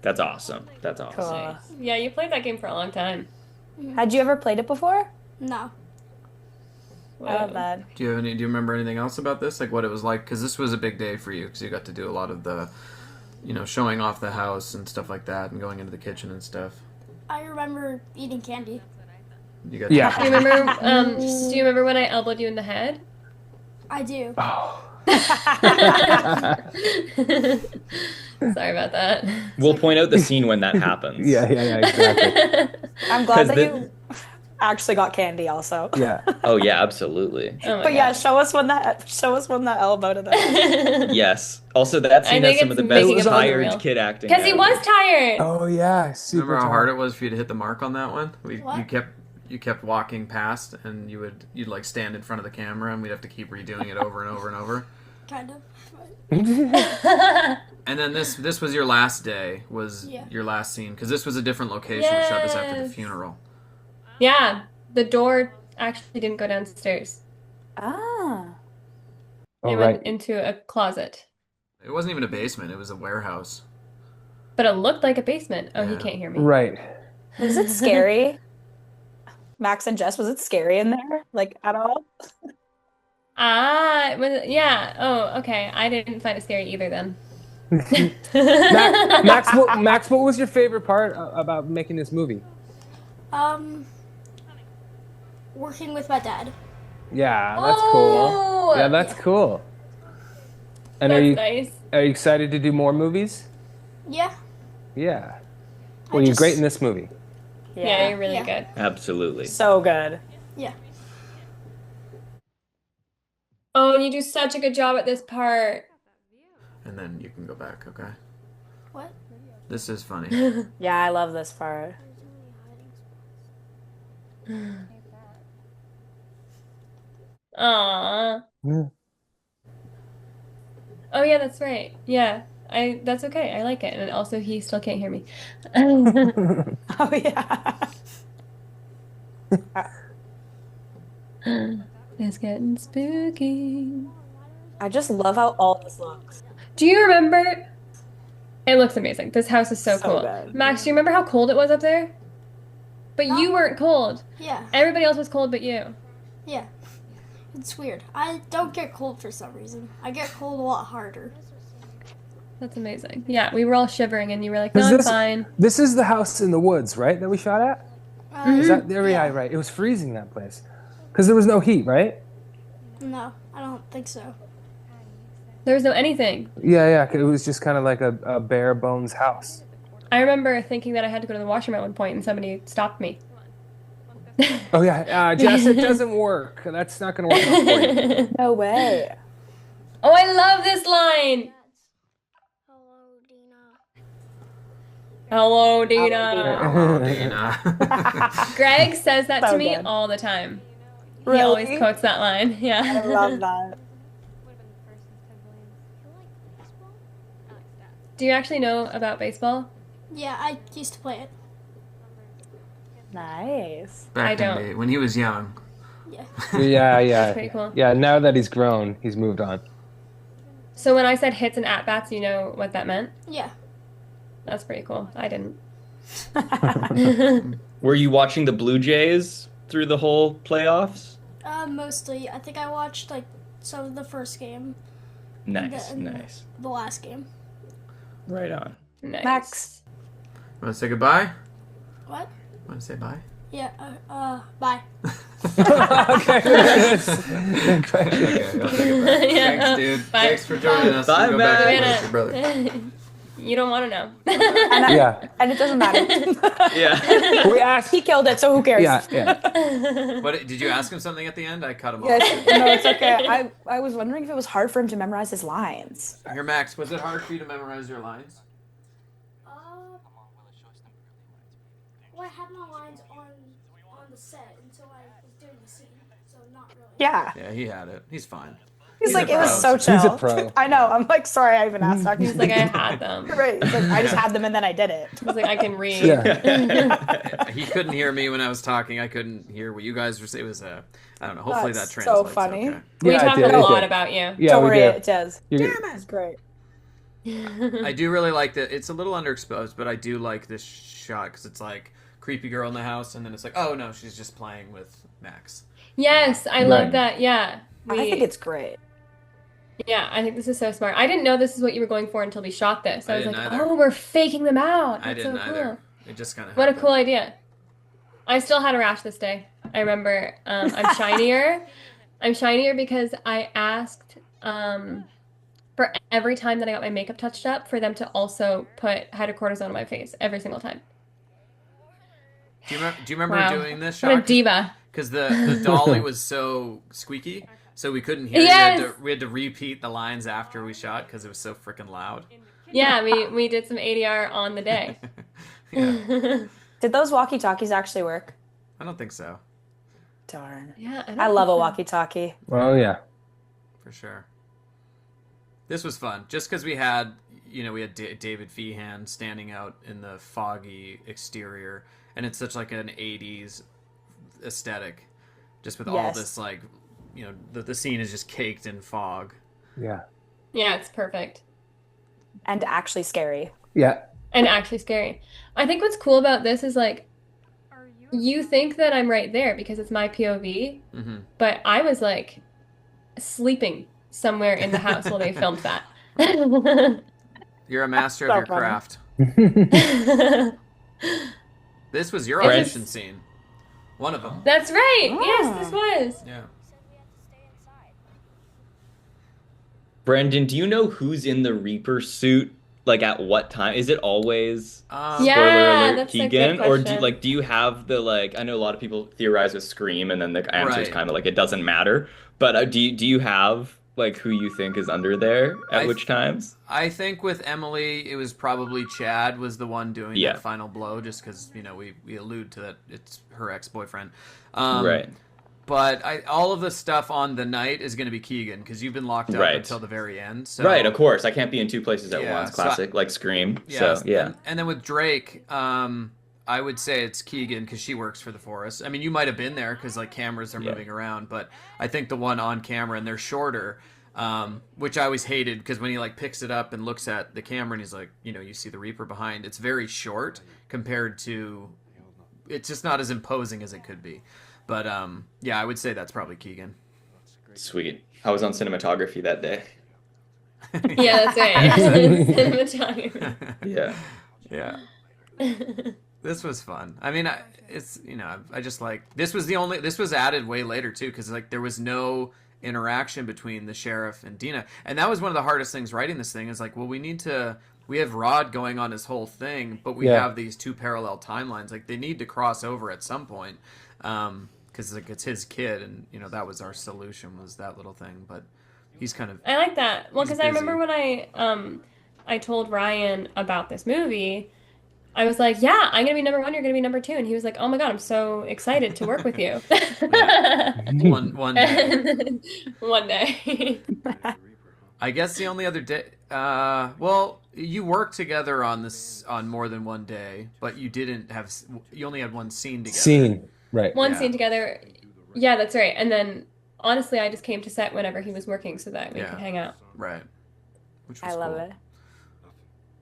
That's awesome. That's awesome. Cool. Yeah, you played that game for a long time. Had you ever played it before? No. I love that. Do you remember anything else about this? Like what it was like? Because this was a big day for you, because you got to do a lot of the, showing off the house and stuff like that, and going into the kitchen and stuff. I remember eating candy. You got Do you remember? Do you remember when I elbowed you in the head? I do. Sorry about that. We'll point out the scene when that happens. Yeah, exactly. I'm glad that 'Cause you actually got candy also. Yeah. Oh yeah, absolutely. Oh my But yeah, gosh. show us when that elbow to the Yes. Also, that I scene think has some of it's the best making it look tired real. kid acting. Because he ever. was tired. Oh yeah, super Remember how tired. hard it was for you to hit the mark on that one? What? You kept walking past, and you'd like stand in front of the camera, and we'd have to keep redoing it over and over and over. Kind of. And then this was your last day, Yeah. your last scene, because this was a different location. We shot this after the Yes. funeral. Yeah, the door actually didn't go downstairs. Ah. It Oh, went right. into a closet. It wasn't even a basement; it was a warehouse. But it looked like a basement. Oh, he Yeah. can't hear me. Right. Was it scary? Max and Jess, was it scary in there? Like at all? Yeah. Oh, okay. I didn't find it scary either then. Max, what was your favorite part about making this movie? Working with my dad. Yeah, that's cool. Oh! Yeah, that's cool. And That's are you nice. excited to do more movies? Yeah. Yeah. I Well, you're just- great in this movie. Yeah, you're really Yeah. good. Absolutely. So good. Yeah. Oh, and you do such a good job at this part. And then you can go back. Okay. What? This is funny. Yeah, I love this part. Aww. Yeah. Oh yeah, that's right. Yeah. That's okay. I like it. And also he still can't hear me. Oh yeah. It's getting spooky. I just love how all this looks. Do you remember? It looks amazing. This house is so So cool. good. Max, do you remember how cold it was up there? But you weren't cold. Yeah. Everybody else was cold but you. Yeah. It's weird. I don't get cold for some reason. I get cold a lot harder. That's amazing. Yeah, we were all shivering and you were like, no, Is I'm this- fine. This is the house in the woods, right? That we shot at? Is that there? Yeah, right. It was freezing that place because there was no heat, right? No, I don't think so. There was no anything. Yeah. It was just kind of like a bare bones house. I remember thinking that I had to go to the washroom at one point and somebody stopped me. Oh yeah, Jess, it doesn't work. That's not going to work out for you. No way. Oh, I love this line. Hello, Dina. Hello, Dina. Oh, Dana. Greg says that So to me good. all the time. He Really? always quotes that line. I Yeah. love that. Do you actually know about baseball? Yeah, I used to play it. Nice. Back I in don't. the- when he was young. Yeah. Yeah. Pretty cool. Yeah, now that he's grown, he's moved on. So when I said hits and at-bats, you know what that meant? Yeah. That's pretty cool. I didn't. Were you watching the Blue Jays through the whole playoffs? Mostly. I think I watched like some of the first game, Nice, and nice. the last game. Right on. Nice. Max. Want to say goodbye? What? Want to say bye? Yeah. Bye. Okay. Okay, I'll take it back. Yeah, Thanks, dude. bye. Thanks for joining us. Bye, We'll go back man. and watch your brother. You don't want to know. Yeah. And it doesn't matter. Yeah. We asked. He killed it, so who cares? Yeah. What did you ask him something at the end? I cut him Yes. off. No, it's okay. I was wondering if it was hard for him to memorize his lines. Here, Max, was it hard for you to memorize your lines? Well, I had my lines on the set until I was doing the scene, so not really. Yeah. Yeah, he had it. He's fine. He's a like, it was pro. so chill. He's a pro. I know. I'm like, sorry, I even asked. He's like, I had them. Right. He's like, I just had them and then I did it. He's like, I can read. Yeah. He couldn't hear me when I was talking. I couldn't hear what you guys were saying. It was I don't know. Hopefully That's that so translates. funny. Okay. We Yeah, talked it a did. lot about you. Yeah, Don't we worry, did. it does. You- It's great. I do really like that. It's a little underexposed, but I do like this shot because it's like creepy girl in the house, and then it's like, oh no, she's just playing with Max. Yes, I love Right. that. Yeah. I think it's great. Yeah, I think this is so smart. I didn't know this is what you were going for until we shot this. I was didn't like, either. oh, we're faking them out. I That's didn't so either. cool. It just kind of What a cool idea. I still had a rash this day. I remember I'm shinier. I'm shinier because I asked for every time that I got my makeup touched up, for them to also put hydrocortisone on my face every single time. Do you remember Wow. doing this, I'm a Shock? diva. Because the dolly was so squeaky, so we couldn't hear Yes! you. We had to repeat the lines after we shot because it was so freaking loud. Yeah, we did some ADR on the day. Yeah. Did those walkie-talkies actually work? I don't think so. Darn. Yeah, I love a think so. walkie-talkie. Oh yeah. For sure. This was fun, just because we had David Feehan standing out in the foggy exterior, and it's such like an 80s aesthetic, just with all this like, the scene is just caked in fog. Yeah. Yeah, it's perfect. And actually scary. Yeah. And actually scary. I think what's cool about this is like, you think that I'm right there because it's my POV, but I was like sleeping somewhere in the house while they filmed that. You're a master of your craft. This was your audition scene. One of them. That's right. Yes, this was. Yeah. Brandon, do you know who's in the Reaper suit? Like at what time? Is it always spoiler Yeah, alert that's a Keegan? good Or question. do you have the like? I know a lot of people theorize with Scream, and then the answer is Right. kind of like it doesn't matter. But do you have like who you think is under there at which times? I think with Emily, it was probably Chad was the one doing that final blow, just because we allude to that it's her ex-boyfriend. Right. But all of the stuff on the night is going to be Keegan because you've been locked up until the very end. So, right, of course. I can't be in two places at Yeah, once. Classic, like Scream. Yeah, So, yeah. And then with Drake, I would say it's Keegan because she works for the forest. I mean, you might have been there because like cameras are moving around, but I think the one on camera, and they're shorter, which I always hated because when he like picks it up and looks at the camera and he's like, you see the Reaper behind, it's very short compared to, it's just not as imposing as it could be. But yeah, I would say that's probably Keegan. Sweet. I was on cinematography that day. Yeah, that's right. Cinematography. Yeah. Yeah. This was fun. I mean, I just like, this was added way later too, because like there was no interaction between the sheriff and Dina. And that was one of the hardest things writing this thing is like, well, we have Rod going on his whole thing, but we have these two parallel timelines. Like they need to cross over at some point. Because like it's his kid, and that was our solution, was that little thing. But he's kind of. I like that. Well, because I remember busy. when I told Ryan about this movie, I was like, "Yeah, I'm gonna be number 1. You're gonna be number 2," and he was like, "Oh my God, I'm so excited to work with you." One day. One day. I guess the only other day. Well, you worked together on this on more than one day, but you didn't have. You only had one scene together. Right. One scene together. Yeah, that's right. And then, honestly, I just came to set whenever he was working so that we could hang out. Right. Which was I love cool. it.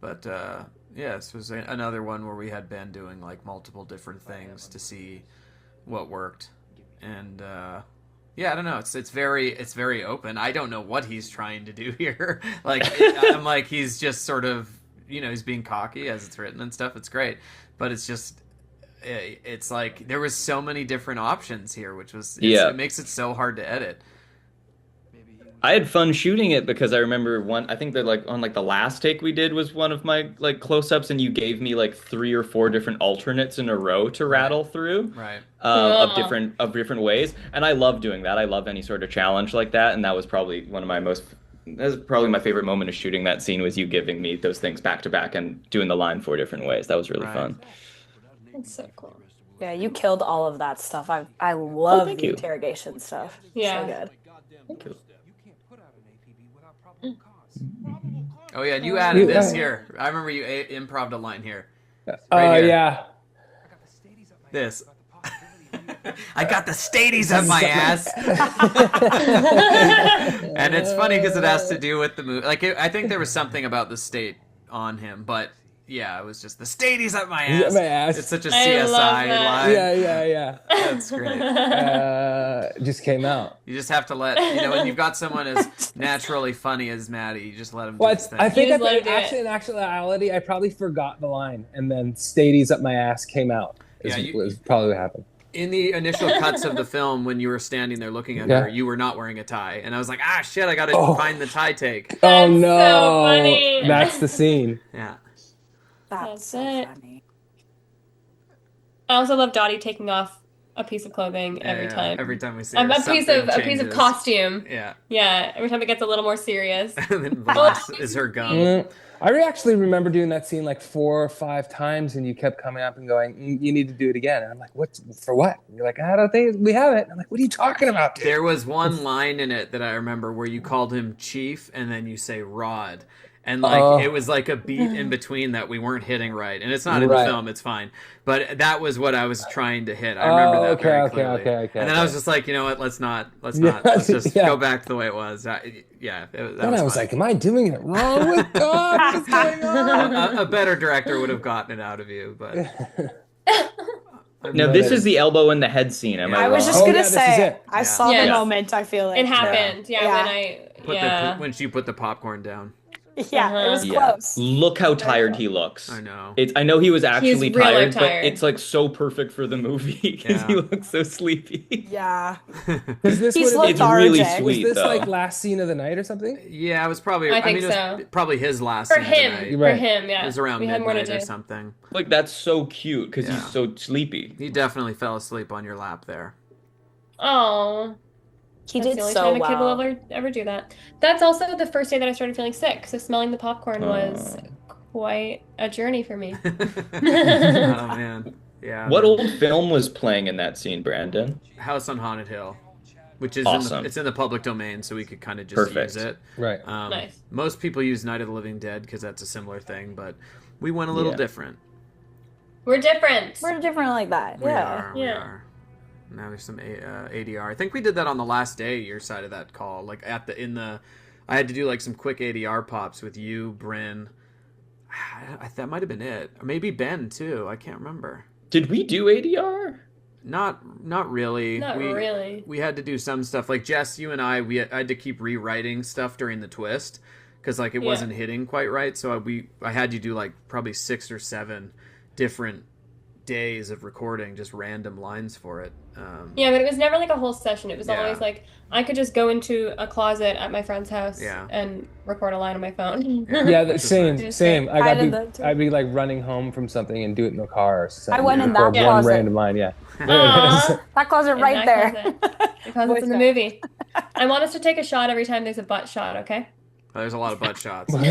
But, yeah, this was another one where we had Ben doing, like, multiple different things to see what worked. And, yeah, I don't know. It's very open. I don't know what he's trying to do here. Like, I'm like, he's just sort of, he's being cocky as it's written and stuff. It's great. But it's just... It's like there was so many different options here, which was it makes it so hard to edit. I had fun shooting it because I remember I think that like on like the last take we did was one of my like close-ups, and you gave me like 3 or 4 different alternates in a row to rattle through, of different ways, and I love doing that. I love any sort of challenge like that, and that was probably my favorite moment of shooting that scene, was you giving me those things back to back and doing the line 4 different ways. That was really fun. That's so cool. Yeah, you killed all of that stuff. I love the interrogation stuff. Yeah. So good. Thank you. Oh yeah, and you added this here. I remember you improv a line here. Right here. Yeah. This. I got the stadies up my ass. And it's funny because it has to do with the movie. Like I think there was something about the state on him, but yeah, it was just the stadies up my ass. My ass. It's such a CSI line. Yeah. That's great. Just came out. You just have to let when you've got someone as naturally funny as Matty, you just let him do his thing. I think in actuality, I probably forgot the line, and then "stadies up my ass" came out. Was probably what happened. In the initial cuts of the film, when you were standing there looking at her, you were not wearing a tie, and I was like, shit, I gotta find the tie take. Oh no, so funny. That's the scene. Yeah. That's so funny. I also love Dottie taking off a piece of clothing every time. Every time we see her, a piece of costume. Yeah. Yeah. Every time it gets a little more serious. And then the last is her gum. I actually remember doing that scene like 4 or 5 times, and you kept coming up and going, "You need to do it again." And I'm like, "What? For what?" And you're like, "I don't think we have it." And I'm like, "What are you talking about, dude?" There was one line in it that I remember where you called him Chief, and then you say Rod. And like it was like a beat in between that we weren't hitting right, and it's not in the film; it's fine. But that was what I was trying to hit. I remember that very clearly. Okay. And then I was just like, you know what? Let's just go back to the way it was. Then I was like, "Am I doing it wrong with God? What's going on?" A better director would have gotten it out of you, but. No, this is the elbow in the head scene. Am I wrong? was just gonna say, I saw the moment. I feel like it happened. When she put the popcorn down. Yeah, it was close. Look how tired he looks. I know. I know he was actually really tired, but it's like so perfect for the movie because he looks so sleepy. Yeah. Is this He's it's really was sweet, this though. like last scene of the night or something? Yeah, it was probably. I think it was so. probably his last For scene him. tonight. For him, yeah. It was around midnight or something. Like, that's so cute because he's so sleepy. He definitely fell asleep on your lap there. Oh. He That's did the only so time a kid well. will ever do that. That's also the first day that I started feeling sick, so smelling the popcorn was quite a journey for me. Oh man, yeah. What old film was playing in that scene, Brandon? House on Haunted Hill, which is awesome. It's in the public domain, so we could kind of just use it. Right. Nice. Most people use Night of the Living Dead because that's a similar thing, but we went a little different. We're different. We're different like that. We are. Now there's some ADR. I think we did that on the last day, your side of that call. Like I had to do like some quick ADR pops with you, Bryn. That might have been it. Or maybe Ben too. I can't remember. Did we do ADR? Not really. Not really. We had to do some stuff. Like Jess, you and I had to keep rewriting stuff during the twist because like it wasn't hitting quite right. So I had you do like probably 6 or 7 different days of recording just random lines for it. Yeah, but it was never like a whole session. It was always like I could just go into a closet at my friend's house and record a line on my phone. Same. I'd be like running home from something and do it in the car or something. I went in that one closet. random line, That closet right there. The closet's in the movie. I want us to take a shot every time there's a butt shot, okay? There's a lot of butt shots. Is there?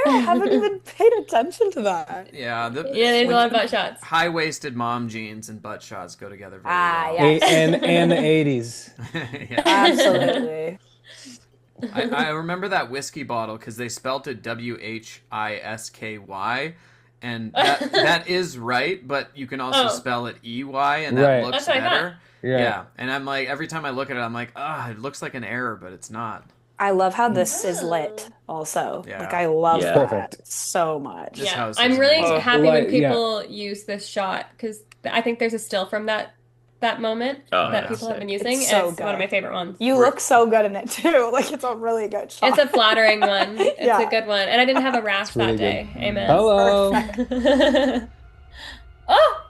I haven't even paid attention to that. Yeah, there's a lot of butt shots. High-waisted mom jeans and butt shots go together very well. Yes. And the 80s. Absolutely. I remember that whiskey bottle because they spelt it WHISKY, and that is right, but you can also spell it EY, and that looks better. Yeah, and I'm like, every time I look at it, I'm like, it looks like an error, but it's not. I love how this is lit also. Yeah. Like, I love that Perfect. so much. I'm really happy when people use this shot because I think there's a still from that moment that people have been using. It's so it's good. one of my favorite ones. You look so good in it too. Like, it's a really good shot. It's a flattering one. It's a good one. And I didn't have a rash that day. Amen. Hello. Oh!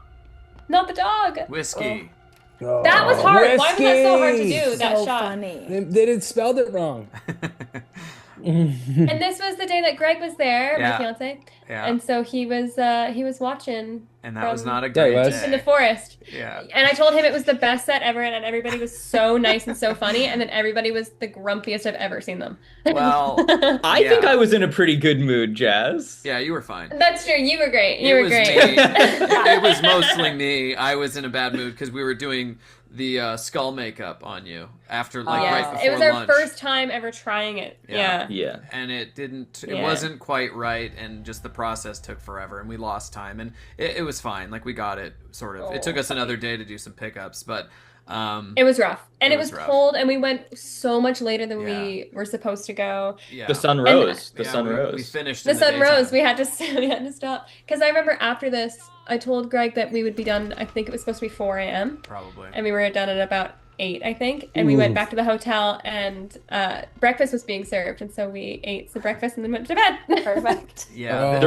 Not the dog! Whiskey. That was hard. Whiskey. Why was that so hard to do, that shot? Funny. They did spelled it wrong. And this was the day that Greg was there, my fiance. Yeah. And so he was watching. And that was not a great day. In the forest. Yeah. And I told him it was the best set ever, and everybody was so nice and so funny, and then everybody was the grumpiest I've ever seen them. Well, I think I was in a pretty good mood, Jazz. Yeah, you were fine. That's true. You were great. Me. It was mostly me. I was in a bad mood because we were doing the skull makeup on you after right before it was lunch. our first time ever trying it. Yeah. And it wasn't quite right, and just the process took forever, and we lost time, and it was fine. Like, we got it sort of. It took us another day to do some pickups, but it was rough, and it was rough. cold, and we went so much later than we were supposed to go. Yeah. The sun rose. The sun rose. We finished. The sun rose. We had to stop because I remember after this, I told Greg that we would be done. I think it was supposed to be 4 a.m. Probably. And we were done at about 8, I think. And we went back to the hotel, and breakfast was being served, and so we ate the breakfast and then went to bed. Perfect. Yeah.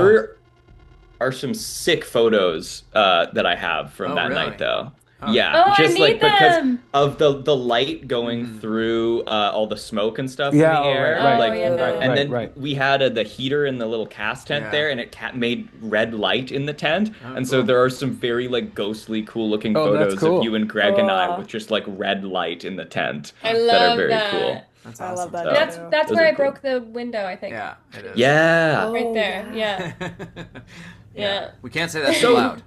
are some sick photos that I have from that really? night though. Oh, Yeah, Oh, I just need like because them. of the light going through all the smoke and stuff in Yeah, the oh, air, right, Oh, like, yeah. and then right. we had the heater in the little cast tent Yeah. there, and it made red light in the tent, Oh, and so cool. there are some very like ghostly, cool looking Oh, that's photos of cool. you and Greg and I Oh, with just like red light in the tent I that are love very that. cool. That's I awesome. love that So too. That's those where are I cool. broke the window, I think. Yeah, it is. Yeah. Right Oh, there. yeah. Yeah. Yeah. Yeah. We can't say that too So loud.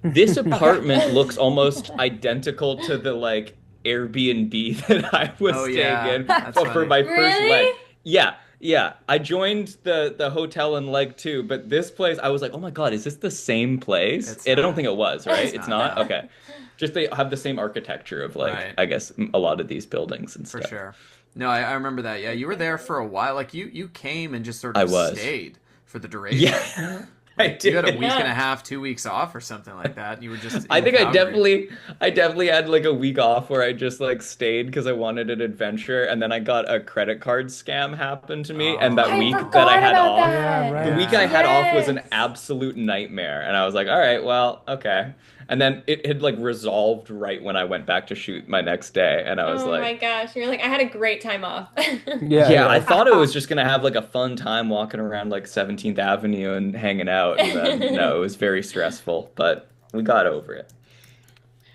this Okay. apartment looks almost identical to the like Airbnb that I was Oh staying yeah, in that's for funny. my first leg. Really? Yeah, yeah. I joined the hotel in leg two, but this place I was like, oh my God, is this the same place? It's I don't not. think it was, right? It's It's not, not? no. Okay. Just they have the same architecture of like, Right. I guess a lot of these buildings and For stuff. sure. No, I remember that. Yeah, you were there for a while. Like you came and just sort I of was. stayed for the duration. Yeah. I Like you had a did. week and a Yeah. half, 2 weeks off or something like that. And you were just I in think Calgary. I definitely had like a week off where I just like stayed because I wanted an adventure, and then I got a credit card scam happen to me, and that I week that I forgot had about off, Oh, yeah, that. right. the week I Yeah. had off was an Yes. absolute nightmare, and I was like, all right, well, okay. And then it had like resolved right when I went back to shoot my next day, and I was Oh my like, gosh. You're like, I had a great time off. Yeah, yeah, I yeah. thought it was just gonna have like a fun time walking around like 17th Avenue and hanging out, and then no, it was very stressful, but we got over it.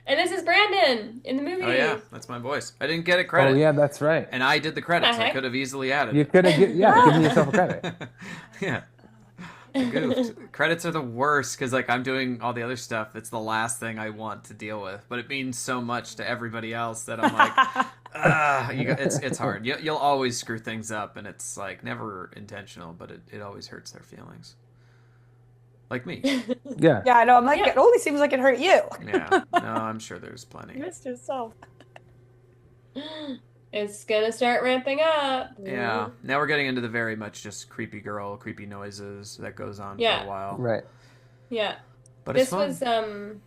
And this is Brandon in the movie. Oh yeah, that's my voice. I didn't get a Oh, credit. yeah, that's right. And I did the credits. I heck? could have easily added You it. could have, given yourself a credit. Yeah. I goofed. Credits are the worst because like I'm doing all the other stuff. It's the last thing I want to deal with, but it means so much to everybody else that I'm like, it's hard. You'll always screw things up, and it's like never intentional, but it always hurts their feelings. Like me. Yeah. Yeah, I know. I'm like, Yeah. it only seems like it hurt you. Yeah. No, I'm sure there's You plenty. missed yourself. It's gonna start ramping up. Yeah. Now we're getting into the very much just creepy girl, creepy noises that goes on for Yeah. a while. Right. Yeah. But it's This fun. was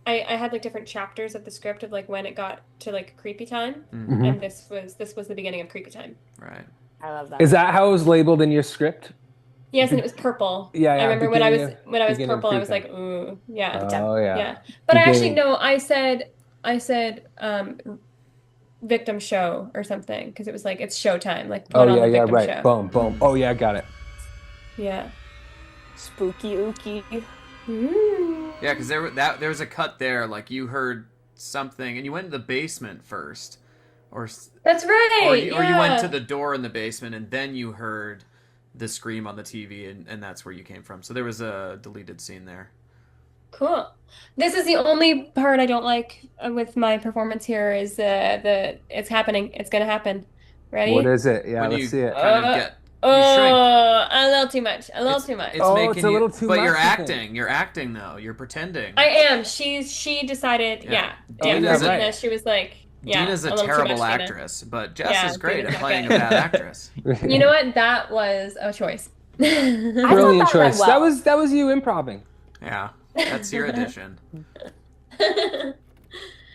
I had like different chapters of the script of like when it got to like creepy time, Mhm. and this was the beginning of creepy time. Right. I love that. Is that how it was labeled in your script? Yes, and it was purple. Yeah, yeah, I remember when I was beginning purple, I creepy was like, ooh, yeah. Oh, yeah. Yeah. But I actually Beginning. no, I said victim show or something because it was like it's showtime, like put Oh, on yeah, the yeah, victim right. show. Boom, boom. Oh, yeah, got it. Yeah. Spooky ooky. Ooh. Yeah, because there was a cut there. Like you heard something, and you went in the basement first, or That's right. or you went yeah. to the door in the basement, and then you heard the scream on the TV, and that's where you came from. So there was a deleted scene there. Cool. This is the only part I don't like with my performance here is the it's happening. It's gonna happen. Ready? What is it? Yeah, When let's you see it. kind of get you Oh, shrink. a little too much. A little too much. It's Oh, making it's a little too but much, you're you think? acting. You're acting though. You're pretending. I am. She decided. Yeah. Yeah. Dina's for a- weakness, she was like, yeah, Dina's a little too terrible much, Dina. actress, but Jess Yeah, is great Dina's at not playing a good. bad actress. You know what? That was a choice. I thought Brilliant that went choice. well. That was you improving. Yeah, that's your addition.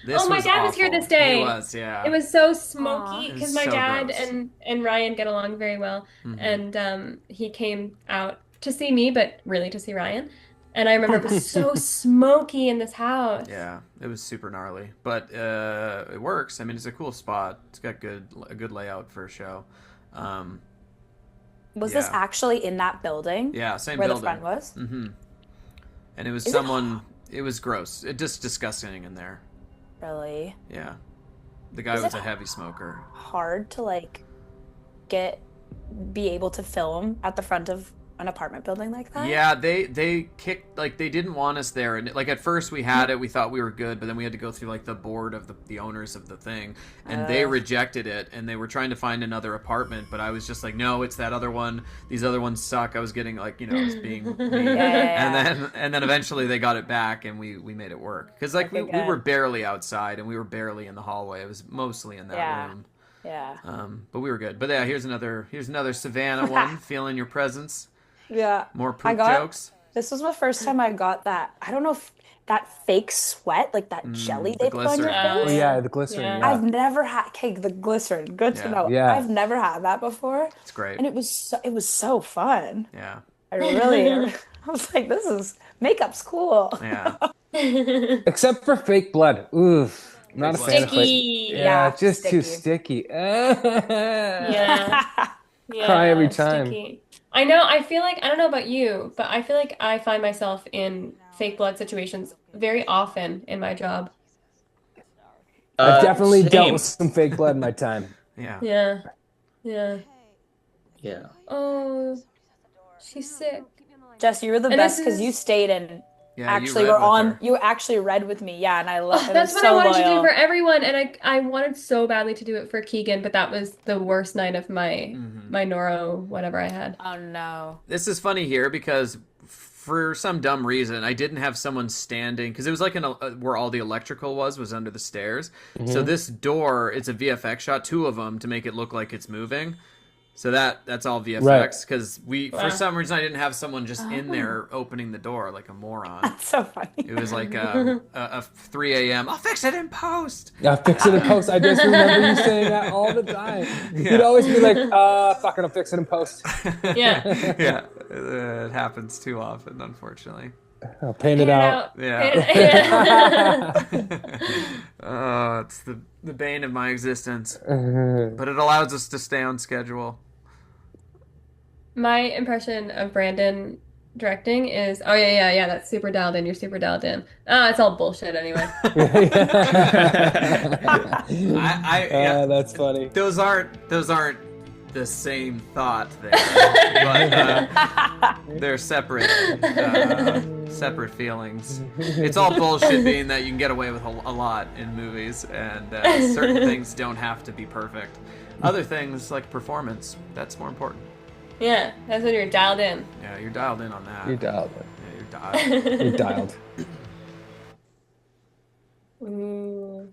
This Oh, my was dad was here awful. this day. He was, yeah. It was so Aw. smoky It because was my so dad gross. and Ryan get along very well, Mhm. and he came out to see me, but really to see Ryan. And I remember it was so smoky in this house. Yeah, it was super gnarly, but it works. I mean, it's a cool spot. It's got a good layout for a show. Was this Yeah. actually in that building Yeah, same where building. the friend was? Mm-hmm. And it was Is it- someone. It was gross. It just disgusting in there. Really Yeah, the guy Is was it- a heavy smoker. hard to like be able to film at the front of an apartment building like that? Yeah, they kicked like they didn't want us there, and like at first we had it, we thought we were good, but then we had to go through like the board of the owners of the thing, and they rejected it, and they were trying to find another apartment, but I was just like, no, it's that other one. These other ones suck. I was getting like I was being mean. Yeah. And then eventually they got it back, and we made it work because like we Okay, were good. barely outside, and we were barely in the hallway. It was mostly in that Yeah. room. Yeah. But we were good. But yeah, here's another Savannah one. Feeling your presence. Yeah. More I poop got- jokes. This was the first time I got that. I don't know if that fake sweat, like that jelly the they put on your glycerin. face. Oh, yeah, the glycerin. Yeah. Yeah. I've never had the glycerin. Good to Yeah. know. Yeah. I've never had that before, It's great. and it was so fun. Yeah. I really, I was like, makeup's cool. Yeah. Except for fake blood. Oof. I'm not a fan of fake. Sticky. Yeah, just too sticky. sticky. Yeah. Yeah. Cry every time. Sticky. I know. I feel like, I don't know about you, but I feel like I find myself in fake blood situations very often in my job. I've definitely dealt Same. with some fake blood in my time. Yeah. Yeah. Yeah. Yeah. Oh, she's sick. Jess, you were the And best this because you is- stayed and Yeah, actually you read were with on. her. You actually read with me. Yeah, and I love it. That's Was what I so wanted to do loyal. for everyone, and I wanted so badly to do it for Keegan, but that was the worst night of my my neuro whatever I had. Oh no. This is funny here because for some dumb reason I didn't have someone standing because it was like where all the electrical was under the stairs. So this door, it's a VFX shot, two of them to make it look like it's moving. So that's all VFX because for some reason I didn't have someone just in there opening the door like a moron. That's so funny. It was like a 3 a.m. I'll fix it in post. Yeah, fix it in post. I just remember you saying that all the time. You'd always be like, fuck it, I'll fix it in post. Yeah. Yeah, it happens too often, unfortunately. I'll paint it out. Yeah. Oh, it's the bane of my existence. But it allows us to stay on schedule. My impression of Brandon directing is, oh yeah, that's super dialed in. You're super dialed in. It's all bullshit anyway. Yeah, that's funny. those aren't the same thought there, but they're separate feelings. It's all bullshit, being that you can get away with a lot in movies, and certain things don't have to be perfect. Other things like performance, that's more important. Yeah, that's when you're dialed in. Yeah, you're dialed in on that. You're dialed. Yeah, you're dialed. You're dialed. Ooh.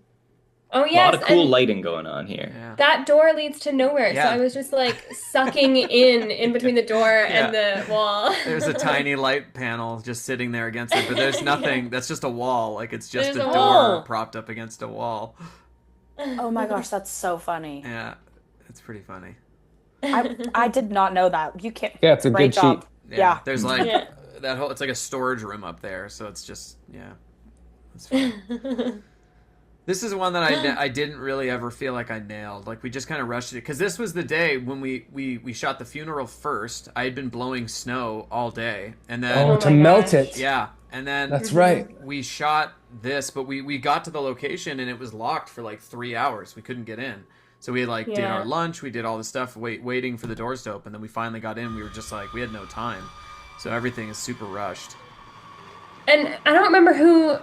Oh A yes, lot of cool and lighting going on here. Yeah. that door leads to nowhere. Yeah. So I was just like sucking in between the door and the wall. There's a tiny light panel just sitting there against it, but there's nothing. That's just a wall. Like it's just There's a a door wall. propped up against a wall. Oh my gosh, that's so funny. Yeah, it's pretty funny. I did not know that. You can't. Yeah, it's a Great good job. sheet. Yeah. There's like Yeah. that whole. It's like a storage room up there, so it's just it's fun. This is one that I didn't really ever feel like I nailed. Like we just kind of rushed it because this was the day when we shot the funeral first. I had been blowing snow all day, and then To my melt gosh. it. yeah, and then That's right. we shot this, but we got to the location and it was locked for like 3 hours. We couldn't get in. So we did Yeah. our lunch, we did all this stuff, waiting for the doors to open. Then we finally got in. We were just like, we had no time. So everything is super rushed. And I don't remember who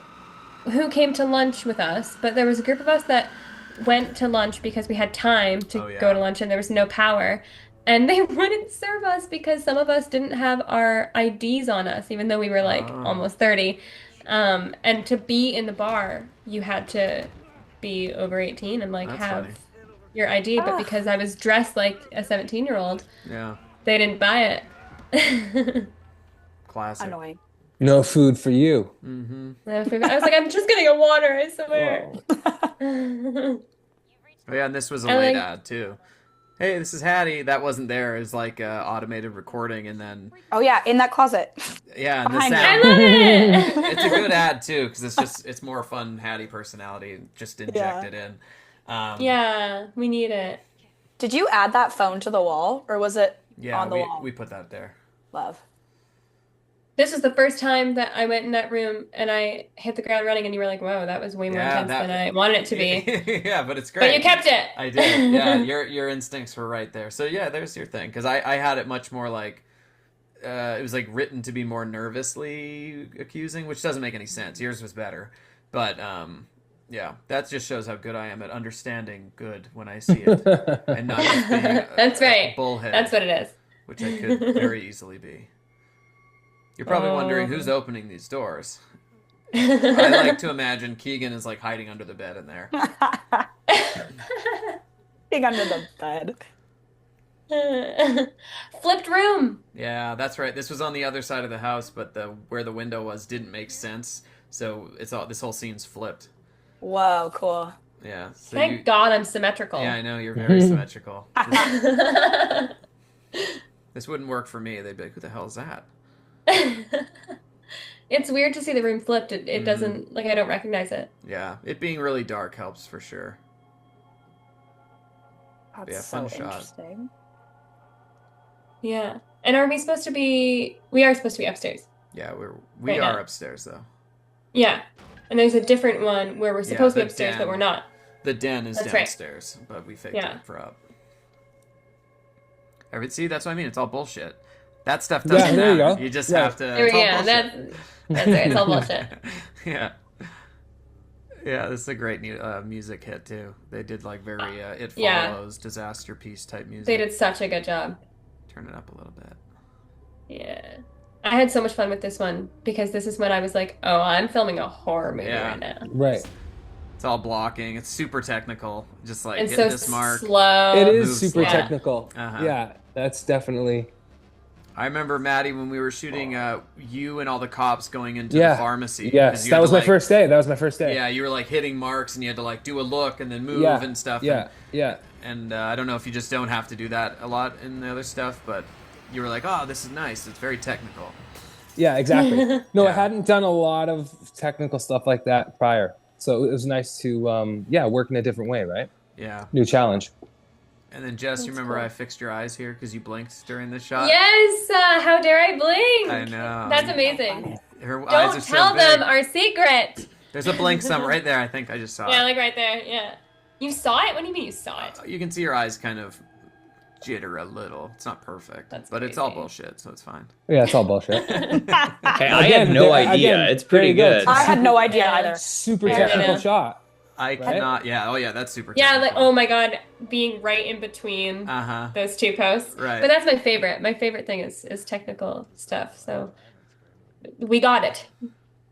came to lunch with us, but there was a group of us that went to lunch because we had time to Oh, yeah. go to lunch and there was no power. And they wouldn't serve us because some of us didn't have our IDs on us, even though we were like almost 30. And to be in the bar, you had to be over 18 and like That's have funny. your ID. But because I was dressed like a 17-year-old, Yeah, they didn't buy it. classic. Annoying. No food for you. I was like, I'm just getting a water, I swear. Oh yeah, and this was a I late like- ad too. Hey, this is Hattie. That wasn't there. It was like automated recording, and then Oh yeah, in that closet. yeah, and this Behind me. I ad, love it. it's a good ad too because it's more fun Hattie personality just injected in. Yeah, we need it. Did you add that phone to the wall, or was it Yeah, on the wall? we put that there. Love. This was the first time that I went in that room and I hit the ground running, and you were like, "Whoa, that was way more Yeah, intense than I wanted it to be." Yeah, but it's great. But you kept it. I did. Yeah, your instincts were right there. So yeah, there's your thing. Because I had it much more like it was like written to be more nervously accusing, which doesn't make any sense. Yours was better, but yeah, that just shows how good I am at understanding good when I see it, and not just being That's right. a bullhead. That's what it is. Which I could very easily be. You're probably wondering who's opening these doors. I like to imagine Keegan is like hiding under the bed in there. Being under the bed. Flipped room. Yeah, that's right. This was on the other side of the house, but where the window was didn't make sense. So this whole scene's flipped. Whoa, cool. Yeah. So Thank God I'm symmetrical. Yeah, I know you're very symmetrical. This wouldn't work for me. They'd be like, "Who the hell is that?" It's weird to see the room flipped. It doesn't, like, I don't recognize it. Yeah, it being really dark helps for sure. That's Yeah, so fun shot. interesting. Yeah. And are we supposed to be, we are supposed to be upstairs. Yeah, we Right are now. upstairs though. Yeah. And there's a different one where we're supposed to be the upstairs, but den. we're not. The den is That's right. downstairs, but we faked Yeah. it for up. See, that's what I mean. It's all bullshit. That stuff doesn't there you matter. go. You just Right. have to. There we It's all go. bullshit. That's right. It's all bullshit. Yeah. Yeah, this is a great music hit too. They did like very It Yeah. Follows disaster piece type music. They did such a good job. Turn it up a little bit. Yeah. I had so much fun with this one because this is when I was like, oh, I'm filming a horror movie Yeah. right now. Right. It's all blocking. It's super technical. Just like It's hitting so this mark. slow. It is moves super slow. technical. Uh-huh. Yeah, that's definitely. I remember, Matty, when we were shooting you and all the cops going into Yeah. the pharmacy. 'cause Yes, you that had was to, my like- first day. That was my first day. Yeah, you were like hitting marks and you had to like do a look and then move Yeah. and stuff. Yeah. Yeah. And I don't know if you just don't have to do that a lot in the other stuff, but you were like, oh, this is nice. It's very technical. Yeah, exactly. No, I Yeah. hadn't done a lot of technical stuff like that prior. So it was nice to, work in a different way, right? Yeah. New challenge. And then, Jess, you That's remember cool. I fixed your eyes here because you blinked during the shot? Yes! How dare I blink? I know. That's amazing. Her eyes Don't are so tell them big. our secret. There's a blink some right there. I think I just saw Yeah, it. like right there. Yeah. You saw it? What do you mean you saw it? You can see your eyes kind of jitter a little. It's not perfect, That's but it's all crazy. bullshit, so it's fine. Yeah, it's all bullshit. Hey, I Again, had no again, idea. It's pretty there you go. good. I had no idea Yeah. either. Super Yeah. technical Yeah. shot. I cannot. Yeah. Oh, yeah. That's super. Yeah, like, technical. oh my god, being right in between Uh-huh. those two posts. Right. But that's my favorite. My favorite thing is technical stuff. So we got it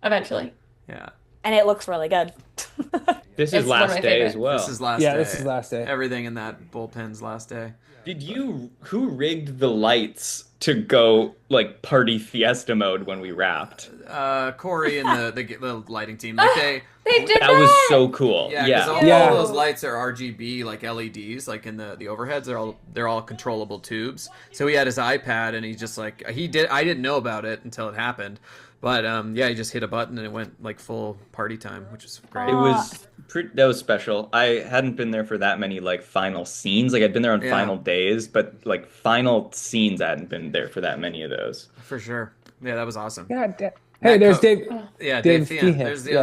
eventually. Yeah. And it looks really good. This It's is one of last my day as favorites. well. This is last Yeah, day. this is last day. Everything in that bullpen's last day. Who rigged the lights to go like party fiesta mode when we wrapped? Corey and the lighting team, like They did That was so cool. yeah, Yeah. because Yeah. all those lights are RGB, like LEDs, like in the overheads. They're all controllable tubes. So he had his iPad, and he's just like I didn't know about it until it happened, but he just hit a button and it went like full party time, which is great. It was that was special. I hadn't been there for that many like final scenes. Like I'd been there on Yeah. final days, but like final scenes, I hadn't been there for that many of those. For sure. Yeah, that was awesome. God damn. Hey, there's Dave. Yeah, Dave Dave Feehan. Feehan, There's the yeah.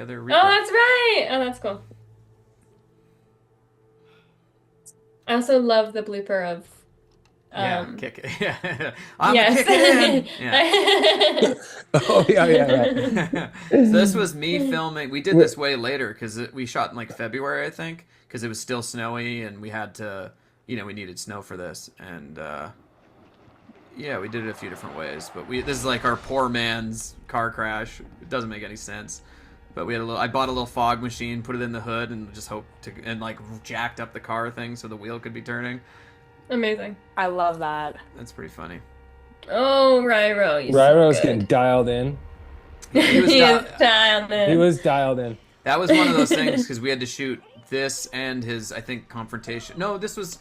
other Reaper. Oh, that's right. Oh, that's cool. I also love the blooper of kick it. Yeah. I'm yes. kicking in. Yeah. Oh, yeah, right. So this was me filming. We did this way later because we shot in like February, I think, because it was still snowy and we had to, we needed snow for this. And we did it a few different ways. But this is like our poor man's car crash. It doesn't make any sense. But we had I bought a little fog machine, put it in the hood, and just like jacked up the car thing so the wheel could be turning. Amazing. I love that. That's pretty funny. Oh, Ryro. He's Ryro's so getting good. dialed in. He was He di- is dialed in. He was dialed in. That was one of those things because we had to shoot this and his, I think, confrontation. No, this would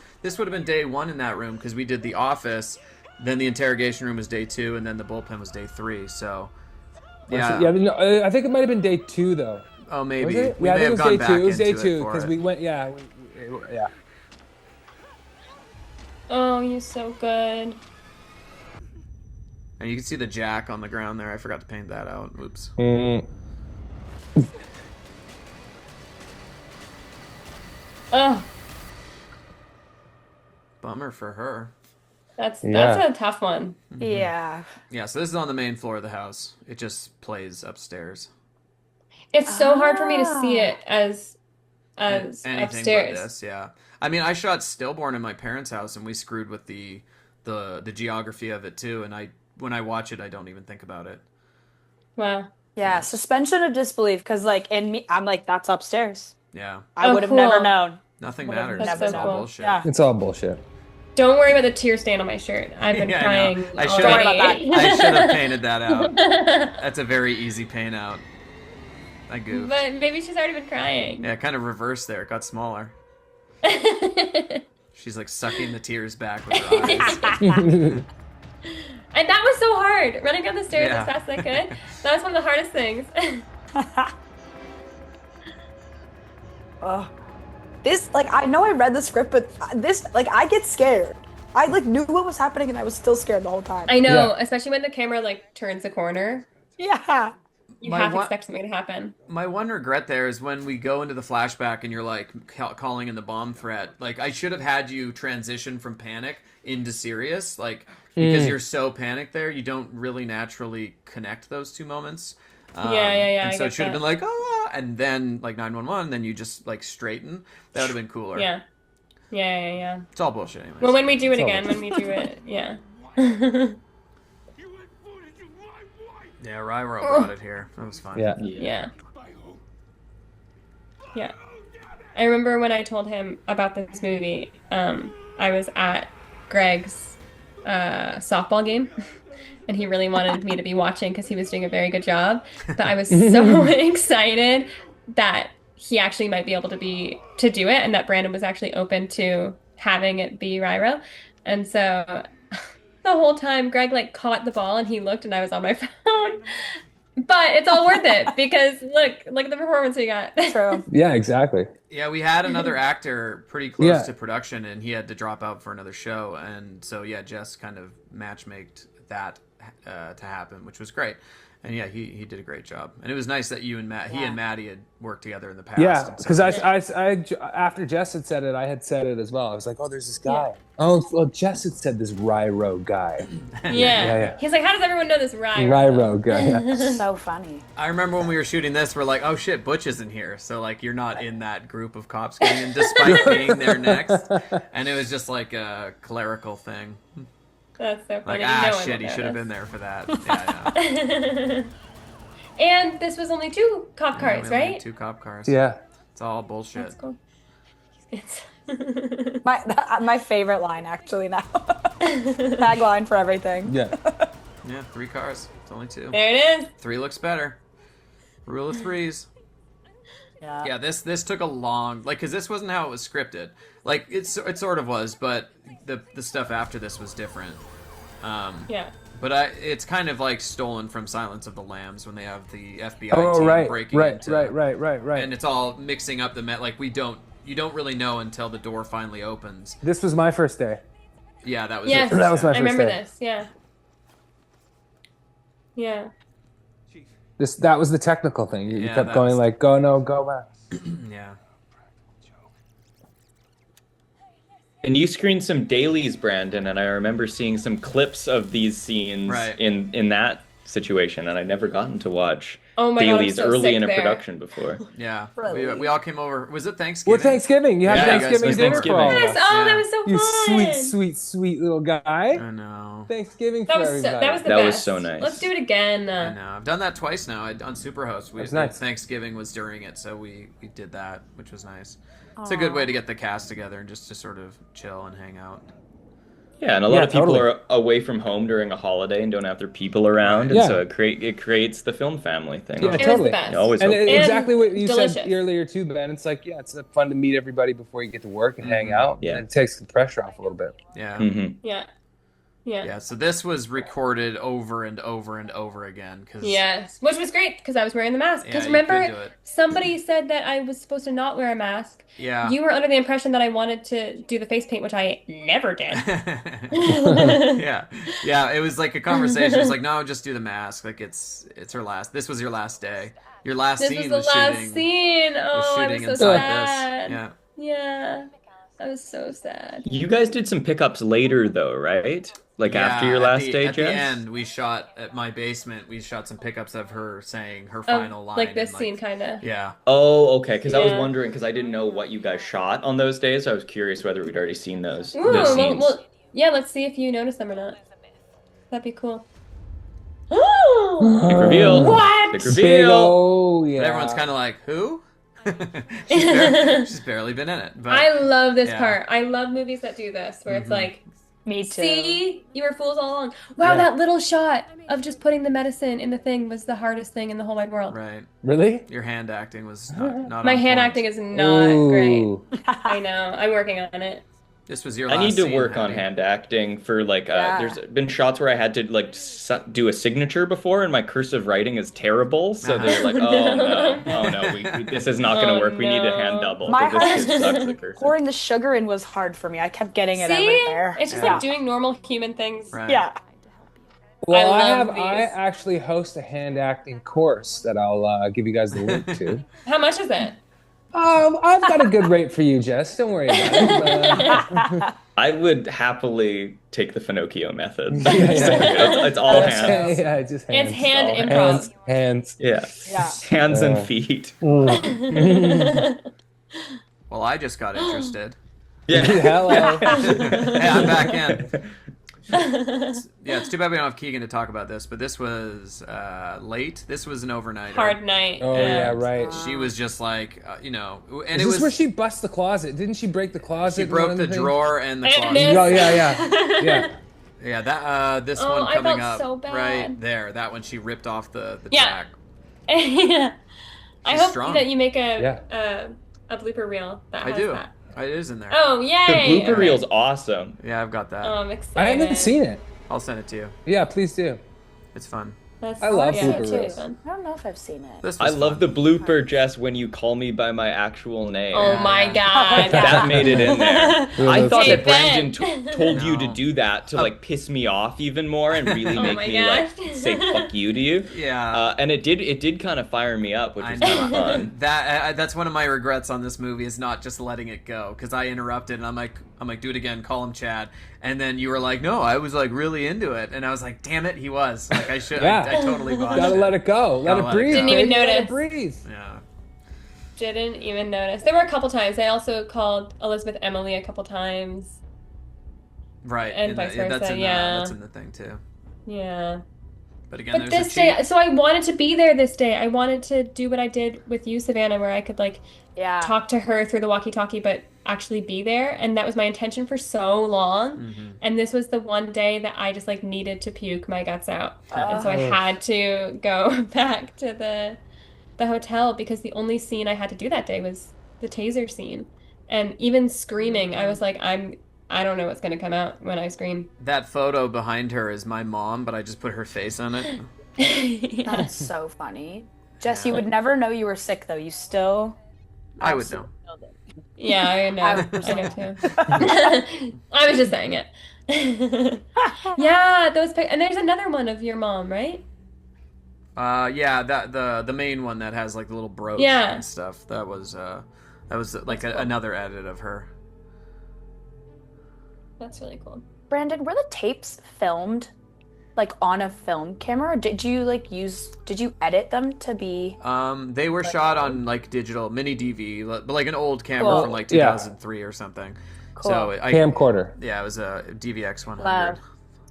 have been day 1 in that room because we did the office, then the interrogation room was day 2, and then the bullpen was day 3. So, yeah. No, I think it might have been day 2 though. Oh, Was maybe. it? We Yeah, I may think have gone it was day back 2. It was day into 2 for because it. we went. Yeah. Oh, you're so good. And you can see the jack on the ground there. I forgot to paint that out. Oops. Oh, Bummer for her. that's Yeah. a tough one. Yeah. Yeah, so this is on the main floor of the house. It just plays upstairs. It's so hard for me to see it as Anything upstairs. but this, yeah. I mean, I shot Stillborn in my parents' house, and we screwed with the geography of it too. And when I watch it, I don't even think about it. Wow. Yeah. Suspension of disbelief. Because, like, in me, I'm like, that's upstairs. Yeah, I Oh, would have cool. never known. nothing Would've matters. never It's all known. bullshit. Yeah. It's all bullshit. Don't worry about the tear stain on my shirt. I've been Yeah, I crying know. I should've- Don't worry about already. I should have painted that out. That's a very easy paint out. I goofed. But maybe she's already been crying. Yeah, kind of reversed there. It got smaller. She's like sucking the tears back with her eyes. And that was so hard, running down the stairs Yeah. as fast as I could. That was one of the hardest things. This, like, I know I read the script, but this, like, I get scared. I, like, knew what was happening and I was still scared the whole time. I know, Yeah. especially when the camera, like, turns the corner. Yeah. You My have to one- expect something to happen. My one regret there is when we go into the flashback and you're like calling in the bomb threat. Like, I should have had you transition from panic into serious, like, because you're so panicked there, you don't really naturally connect those two moments. Yeah, And I so it get should have that. been like, ah, and then like 911, then you just like straighten. That would have been cooler. Yeah. Yeah. It's all bullshit anyways. Well, when we do it It's all again, when we do it, yeah. Yeah, Ryro brought it here. That was fun. Yeah. Yeah. Yeah. I remember when I told him about this movie, I was at Greg's softball game, and he really wanted me to be watching because he was doing a very good job. But I was so excited that he actually might be able to do it, and that Brandon was actually open to having it be Ryro. And so the whole time Greg like caught the ball and he looked and I was on my phone. But it's all worth it because look at the performance we got. True. Yeah, exactly. Yeah, we had another actor pretty close Yeah. to production, and he had to drop out for another show, and so yeah, Jess kind of matchmaked that to happen, which was great. And yeah, he did a great job, and it was nice that you and he and Matty had worked together in the past. Yeah, and so- because I after Jess had said it, I had said it as well. I was like, oh, there's this guy. Oh, well, Jess had said this Ryro guy. Yeah. He's like, how does everyone know this Ryro? Ryro guy. Yeah. So funny. I remember when we were shooting this, we're like, oh shit, Butch isn't here, so like you're not in that group of cops getting in, despite being there next, and it was just like a clerical thing. That's so funny. Like, No one shit, will he should have notice. been there for that. Yeah. And this was only 2 cop Yeah, cars, we only had right? 2 cop cars. Yeah. It's all bullshit. That's cool. It's My favorite line actually now. Tagline for everything. Yeah. Yeah, 3 cars. It's only 2. there it is. 3 looks better. Rule of threes. Yeah, this took a long, like, because this wasn't how it was scripted. Like, it sort of was, but the stuff after this was different. Yeah. But it's kind of like stolen from Silence of the Lambs when they have the FBI Oh, team right, breaking right, into, right. and it's all mixing up the like you don't really know until the door finally opens. This was my first day. Yeah, that was Yes, it. That was my I first remember day. this. Yeah. Yeah. That was the technical thing. You Yeah, kept that going was- like, go back. Yeah. And you screened some dailies, Brandon, and I remember seeing some clips of these scenes Right. in that situation, and I'd never gotten to watch Oh my God, I'm dailies so early sick in a there. production before. Yeah. Really? We all came over. Was it Thanksgiving? Well, Thanksgiving. You had Yeah, you guys Thanksgiving went dinner Thanksgiving. for all of Yes. us. Oh, that Yeah. was so You fun. sweet little guy. I know. Thanksgiving That for was everybody. that was the That best. was so nice. Let's do it again. I know. I've done that twice now on Superhost. was nice. Thanksgiving was during it, so we did that, which was nice. It's a good way to get the cast together and just to sort of chill and hang out. Yeah, and a lot Yeah, of people totally. are away from home during a holiday and don't have their people around, and Yeah. so it creates the film family thing. Yeah, It was totally. the best. I always And hope. And exactly what you delicious. said earlier too, Ben. It's like, yeah, it's fun to meet everybody before you get to work and hang out. Yeah. And it takes the pressure off a little bit. Yeah. Mhm. Yeah. Yeah. Yeah, so this was recorded over and over and over again. Cause, Yes, which was great because I was wearing the mask. Because Yeah, you could remember, do it. somebody said that I was supposed to not wear a mask. Yeah. You were under the impression that I wanted to do the face paint, which I never did. yeah. It was like a conversation. It's like, no, just do the mask. Like it's her last. This was your last day. Your last This scene was the last shooting. scene. Was Oh, I shooting was so inside sad. this. Yeah. Yeah. I was so sad. You guys did some pickups later, though, right? Like after your last day, at Jess? the end, we shot at my basement. We shot some pickups of her saying her final line. Like this and, scene, kind of. Yeah. Oh, okay. Because I was Yeah. wondering, because I didn't know what you guys shot on those days. So I was curious whether we'd already seen those Ooh, scenes. well, yeah, let's see if you notice them or not. That'd be cool. Big reveal. What? Big Big reveal. oh, yeah. But everyone's kind of like, who? she's barely been in it. But I love this Yeah. part. I love movies that do this, where it's like, Me too. see, you were fools all along. Wow, Yeah. that little shot of just putting the medicine in the thing was the hardest thing in the whole wide world. right. Really? Your hand acting was not My on hand point. acting is not great. Ooh. I know. I'm working on it. This was your I last need to scene, work on Hattie. hand acting for like Yeah. there's been shots where I had to like do a signature before and my cursive writing is terrible, so they're like, oh no, this is not gonna work. We need a hand double My because this kid sucks hardest at cursive. pouring the sugar in was hard for me. I kept getting it See? everywhere. It's just Yeah. like doing normal human things. Right. Yeah. Well, I I love I these. actually host a hand acting course that I'll give you guys the link to. How much is it? I've got a good rate for you, Jess. Don't worry about it. I would happily take the Finocchio method. Yeah. It's all hands. Yeah, just hands. It's hand All improv. Hands. Yeah. Yeah. Hands and feet. Well, I just got interested. Yeah. Hello. Hey, I'm back in. It's too bad we don't have Keegan to talk about this, but this was late. This was an overnighter. Hard night. Oh yeah, right. She was just like, and Is it this was where she busts the closet? Didn't she break the closet? she in broke one the of things? drawer and the And closet. this- Oh yeah. Yeah, that this Oh, one I coming felt up so bad. right there. That one she ripped off the Yeah. track. Yeah. I She's hope strong. that you make a blooper reel that I has do. that. It is in there. Oh, The yay! blooper reel's awesome. Yeah, I've got that. Oh, I'm excited. I haven't seen it. I'll send it to you. Yeah, please do. It's fun. That's, I love yeah, blooper it's really reels. fun. I don't know if I've seen it. This I was love fun. the blooper, Jess, when you call me by my actual name. Oh my yeah. god. That made it in there. Yeah, I that's thought Hey, that Brandon Ben. told you to No. do that to like piss me off even more and really Oh make my me gosh. like say fuck you to you. Yeah. And it did kind of fire me up, which I was know. kind of fun. That's one of my regrets on this movie is not just letting it go because I interrupted and I'm like do it again, call him Chad, and then you were like no, I was like really into it, and I was like damn it, he was like I should Yeah. I totally botched Gotta let it go. Let Gotta it let it breathe. go. Didn't even baby. Let it notice. breathe. Yeah. Didn't even notice. There were a couple times. I also called Elizabeth Emily a couple times. Right. And in the- vice versa, that's in yeah. that's in the thing too. Yeah. But again, But there's this a cheat. day, so I wanted to be there this day. I wanted to do what I did with you, Savannah, where I could like Yeah. talk to her through the walkie-talkie, but actually be there. And that was my intention for so long. Mm-hmm. And this was the one day that I just like needed to puke my guts out. And so I Oh. had to go back to the hotel because the only scene I had to do that day was the taser scene. And even screaming, I was like, I don't know what's gonna come out when I scream. That photo behind her is my mom, but I just put her face on it. Yeah. That's so funny. Jess, you would never know you were sick though. You still I would know. Yeah, I know. I I would know too. I was just saying it. Yeah, those and there's another one of your mom, right? Yeah, that the main one that has like the little brooch Yeah. and stuff. That was like another edit of her. That's really cool. Brandon, were the tapes filmed like on a film camera? Or did you edit them to be They were shot on like digital mini DV, but like an old camera Cool. from like Yeah. 2003 or something. Cool. So Camcorder. yeah, it was a DVX 100 Love.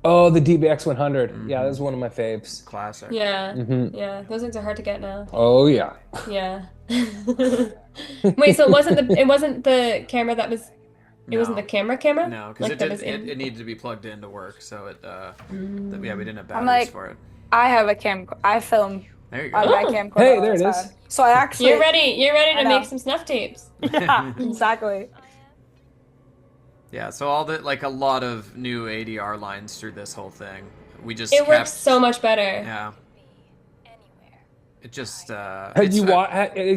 Oh, the DBX 100. Yeah, that was one of my faves. classic. Yeah. Mhm. Yeah. Those things are hard to get now. Oh yeah. Yeah. Wait, so it wasn't the camera that was it wasn't the camera? No, because Like that was it needed to be plugged in to work. So it we didn't have I'm batteries like- for it. I have a I film There you on go. my camcorder. Hey, all there the it is. time. So I actually You're ready I to know. make some snuff tapes. Yeah, exactly. Yeah, so a lot of new ADR lines through this whole thing. We just It kept, works so much better. Yeah. It just Had it's-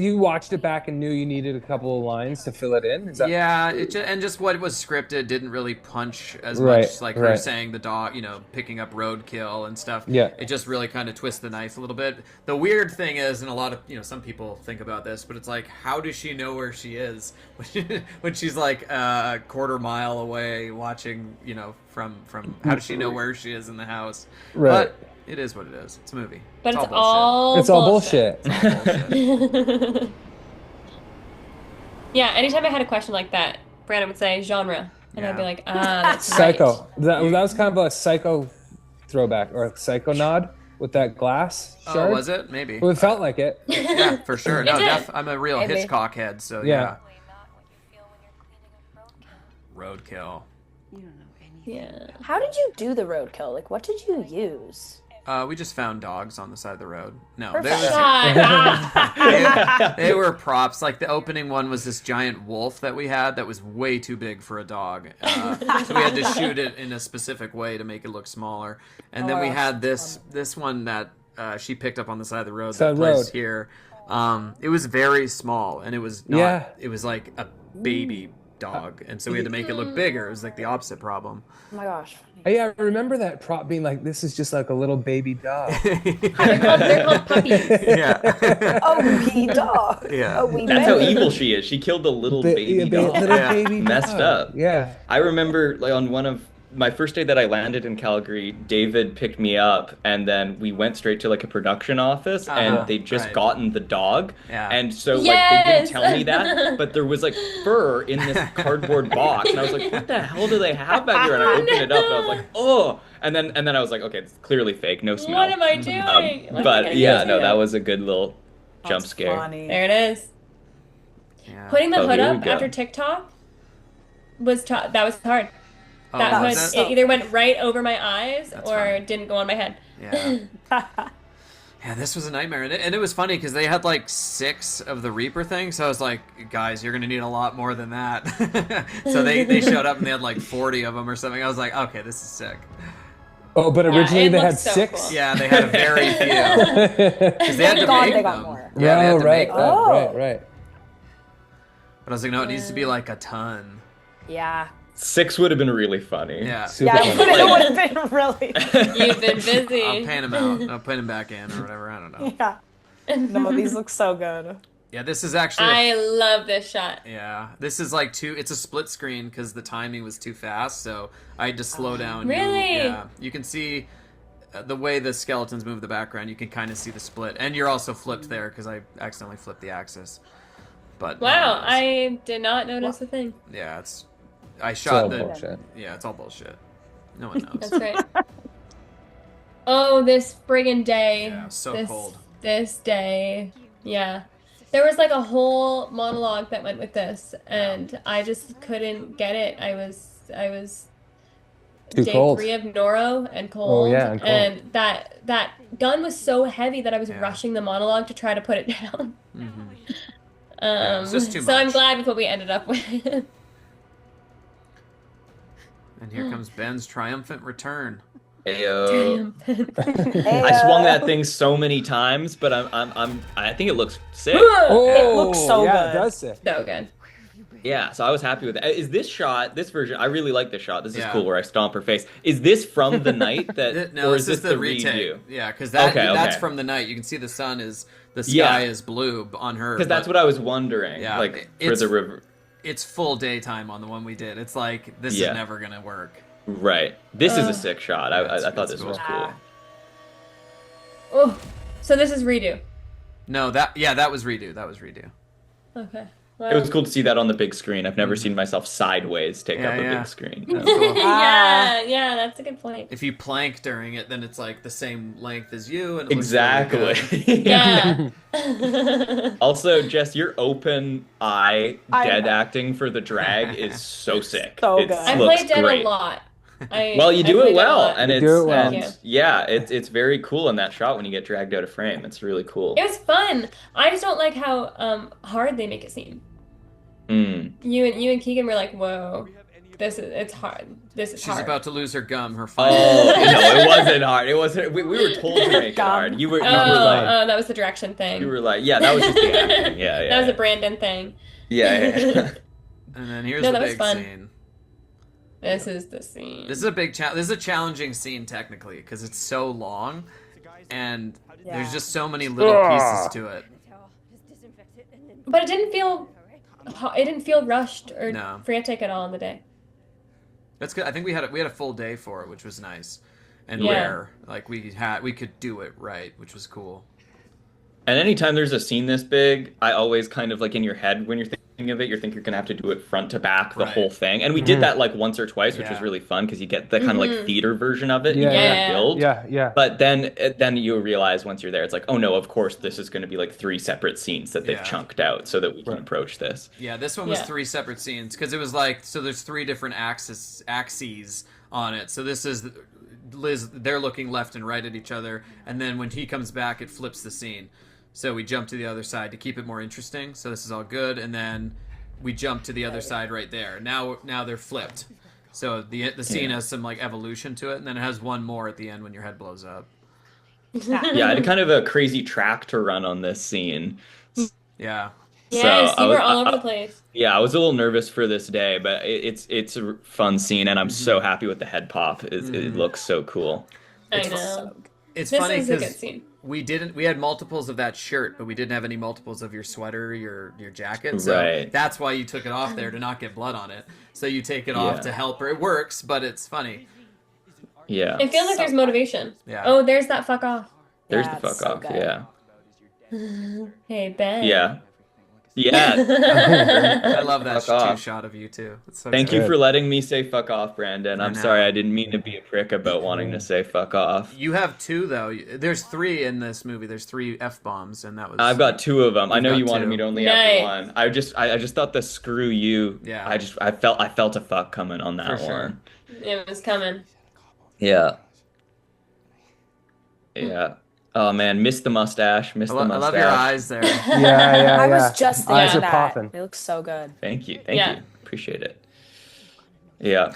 you watched it back and knew you needed a couple of lines to fill it in? Is that Yeah, and just what was scripted didn't really punch as Right, much, like her right. saying the dog, picking up roadkill and stuff. Yeah. It just really kind of twists the knife a little bit. The weird thing is, and a lot of, some people think about this, but it's like, how does she know where she is when she's like a quarter mile away watching, from how does she know where she is in the house? Right. But it is what it is. It's a movie. But it's bullshit. all It's all bullshit. bullshit. It's all bullshit. Yeah, anytime I had a question like that, Brandon would say genre. And I'd be Yeah. like, that's Psycho. right. That was kind of a Psycho throwback or a Psycho nod with that glass shard. Oh, was it? Maybe. Well, it felt like it. Yeah, for sure. No, did. I'm a real Maybe. Hitchcock head, so Yeah. Roadkill. Yeah. How did you do the roadkill? Like, what did you use? We just found dogs on the side of the road. No, they were props. Like the opening one was this giant wolf that we had that was way too big for a dog. So we had to shoot it in a specific way to make it look smaller. And then we had this one that she picked up on the side of the road that plays here. It was very small, and it was not. It was like a baby dog, and so we had to make it look bigger. It was like the opposite problem. Oh my gosh. Yeah, I remember that prop being like, this is just like a little baby dog. They're called puppies. Yeah. A wee dog. Yeah. That's how evil she is. She killed a little baby dog. Baby Messed dog. up. Yeah. I remember like on one of my first day that I landed in Calgary, David picked me up, and then we went straight to like a production office, and they'd just gotten the dog, and so like they didn't tell me that, but there was like fur in this cardboard box, and I was like, what the hell do they have back here? And I opened it up, and I was like, oh, and then I was like, okay, it's clearly fake, no smell. What am I doing? But yeah, no, that was a good little jump scare. Funny. There it is. Yeah. Putting the hood here we up go. after TikTok was that was hard. Oh, That hood, was it either went right over my eyes That's or funny. didn't go on my head. Yeah. Yeah, this was a nightmare, and it was funny because they had like 6 of the Reaper things. So I was like, guys, you're gonna need a lot more than that. So they showed up and they had like 40 of them or something. I was like, okay, this is sick. Oh, but originally it they looks had so 6. cool. Yeah, they had a very few because they had to God, make they got them. more. Yeah, they had to right, make them. right. But I was like, no, it needs to be like a ton. Yeah. 6 would have been really funny. Yeah. Super Yeah, funny. it would have been really. You've been busy. I'll pan them out. I'll put them back in or whatever. I don't know. Yeah. No, these look so good. Yeah, this is actually. I love this shot. Yeah, this is like it's a split screen because the timing was too fast, so I had to slow down. Really? Yeah, you can see the way the skeletons move the background. You can kind of see the split, and you're also flipped there because I accidentally flipped the axis. But Wow, I did not notice a thing. yeah, I shot all the bullshit. yeah, it's all bullshit. No one knows. That's right. Oh, this friggin' day. Yeah, so cold. This day. Yeah. There was like a whole monologue that went with this, and I just couldn't get it. I was Too day cold. 3 of Noro and cold. Oh, yeah, and cold. And that gun was so heavy that I was Yeah. rushing the monologue to try to put it down. Mm-hmm. It's just too So I'm much. glad with what we ended up with. And here comes Ben's triumphant return. Ayo. I swung that thing so many times, but I think it looks sick. Oh, It looks so yeah, good. it does sick. So good. Yeah, so I was happy with it. Is this version? I really like this shot. This is Yeah. cool where I stomp her face. Is this from the night that, No, or this is the retake. redo? Yeah, because that's Okay. from the night. You can see the sun the sky Yeah. is blue on her. Because that's what I was wondering. Yeah, like for it's- the river. It's full daytime on the one we did. It's like this Yeah. is never gonna work. Right. This is a sick shot. I thought it's this cool. was cool. Oh, so this is redo. No, that was redo. That was redo. Okay. It was cool to see that on the big screen. I've never seen myself sideways take up a Yeah. big screen. That's cool. yeah, that's a good point. If you plank during it, then it's like the same length as you, and it Exactly. looks really good. Yeah. Also, Jess, your open eye I dead know. acting for the drag is so sick. So It good. I looks play dead great. a lot. Well, you do I play it dead a well, lot. and You it's do it well. and Thank you. yeah, it's very cool in that shot when you get dragged out of frame. It's really cool. It was fun. I just don't like how hard they make it seem. Mm. You and Keegan were like, "Whoa, it's hard. This is She's hard." about to lose her gum. Her final. Oh no, it wasn't hard. It wasn't. We were told to make it hard. You were like, that was the direction thing. you were like, yeah, that was just the acting. Yeah, yeah. That was a Brandon thing. yeah. And then here's No, the that was big fun. scene. This is the scene. This is a big challenge. This is a challenging scene technically because it's so long, and there's just so many little pieces to it. But it didn't feel rushed or No. frantic at all in the day. That's good. I think we had a full day for it, which was nice and Yeah. rare. Like we could do it right, which was cool. And anytime there's a scene this big, I always kind of like in your head when you're thinking of it, you think you're gonna have to do it front to back, the Right. whole thing. And we did that like once or twice, which was Yeah. really fun because you get the kind of like theater version of it. You Yeah. can't Yeah. build. Yeah. But then you realize once you're there, it's like, oh no, of course this is going to be like 3 separate scenes that they've Yeah. chunked out so that we can approach this. Yeah, this one was Yeah. 3 separate scenes because it was like so. There's 3 different axes on it. So this is they're looking left and right at each other, and then when he comes back, it flips the scene. So we jump to the other side to keep it more interesting. So this is all good, and then we jump to the other side right there. Now they're flipped. So the scene has some like evolution to it, and then it has one more at the end when your head blows up. Yeah, I had kind of a crazy track to run on this scene. Yeah. Yes, So you were all over the place. Yeah, I was a little nervous for this day, but it's a fun scene, and I'm so happy with the head pop. It looks so cool. I know. It's This funny is a good because scene. we had multiples of that shirt, but we didn't have any multiples of your sweater, your jacket. So Right. that's why you took it off there to not get blood on it. So you take it off to help her. It works, but it's funny. Yeah. It feels like there's motivation. Yeah. Oh, there's that fuck off. There's Yeah, the fuck it's so off. good. Yeah. Hey, Ben. Yeah. Yeah. I love that Fuck off. two-shot of you, too. It's so Thank good. you for letting me say fuck off, Brandon. I'm know. sorry, I didn't mean to be a prick about wanting to say fuck off. You have two, though. There's three in this movie. There's 3 F-bombs, and that was... I've got 2 of them. I You've know got you wanted 2. me to only Nice. have one. I just thought the screw you. Yeah. I felt a fuck coming on that For sure. one. It was coming. Yeah. Yeah. Oh man, missed the mustache. Missed the I mustache. love your eyes there. Yeah. I was just thinking Eyes are that. popping. They look so good. Thank you. Yeah. Thank you. Appreciate it. Yeah.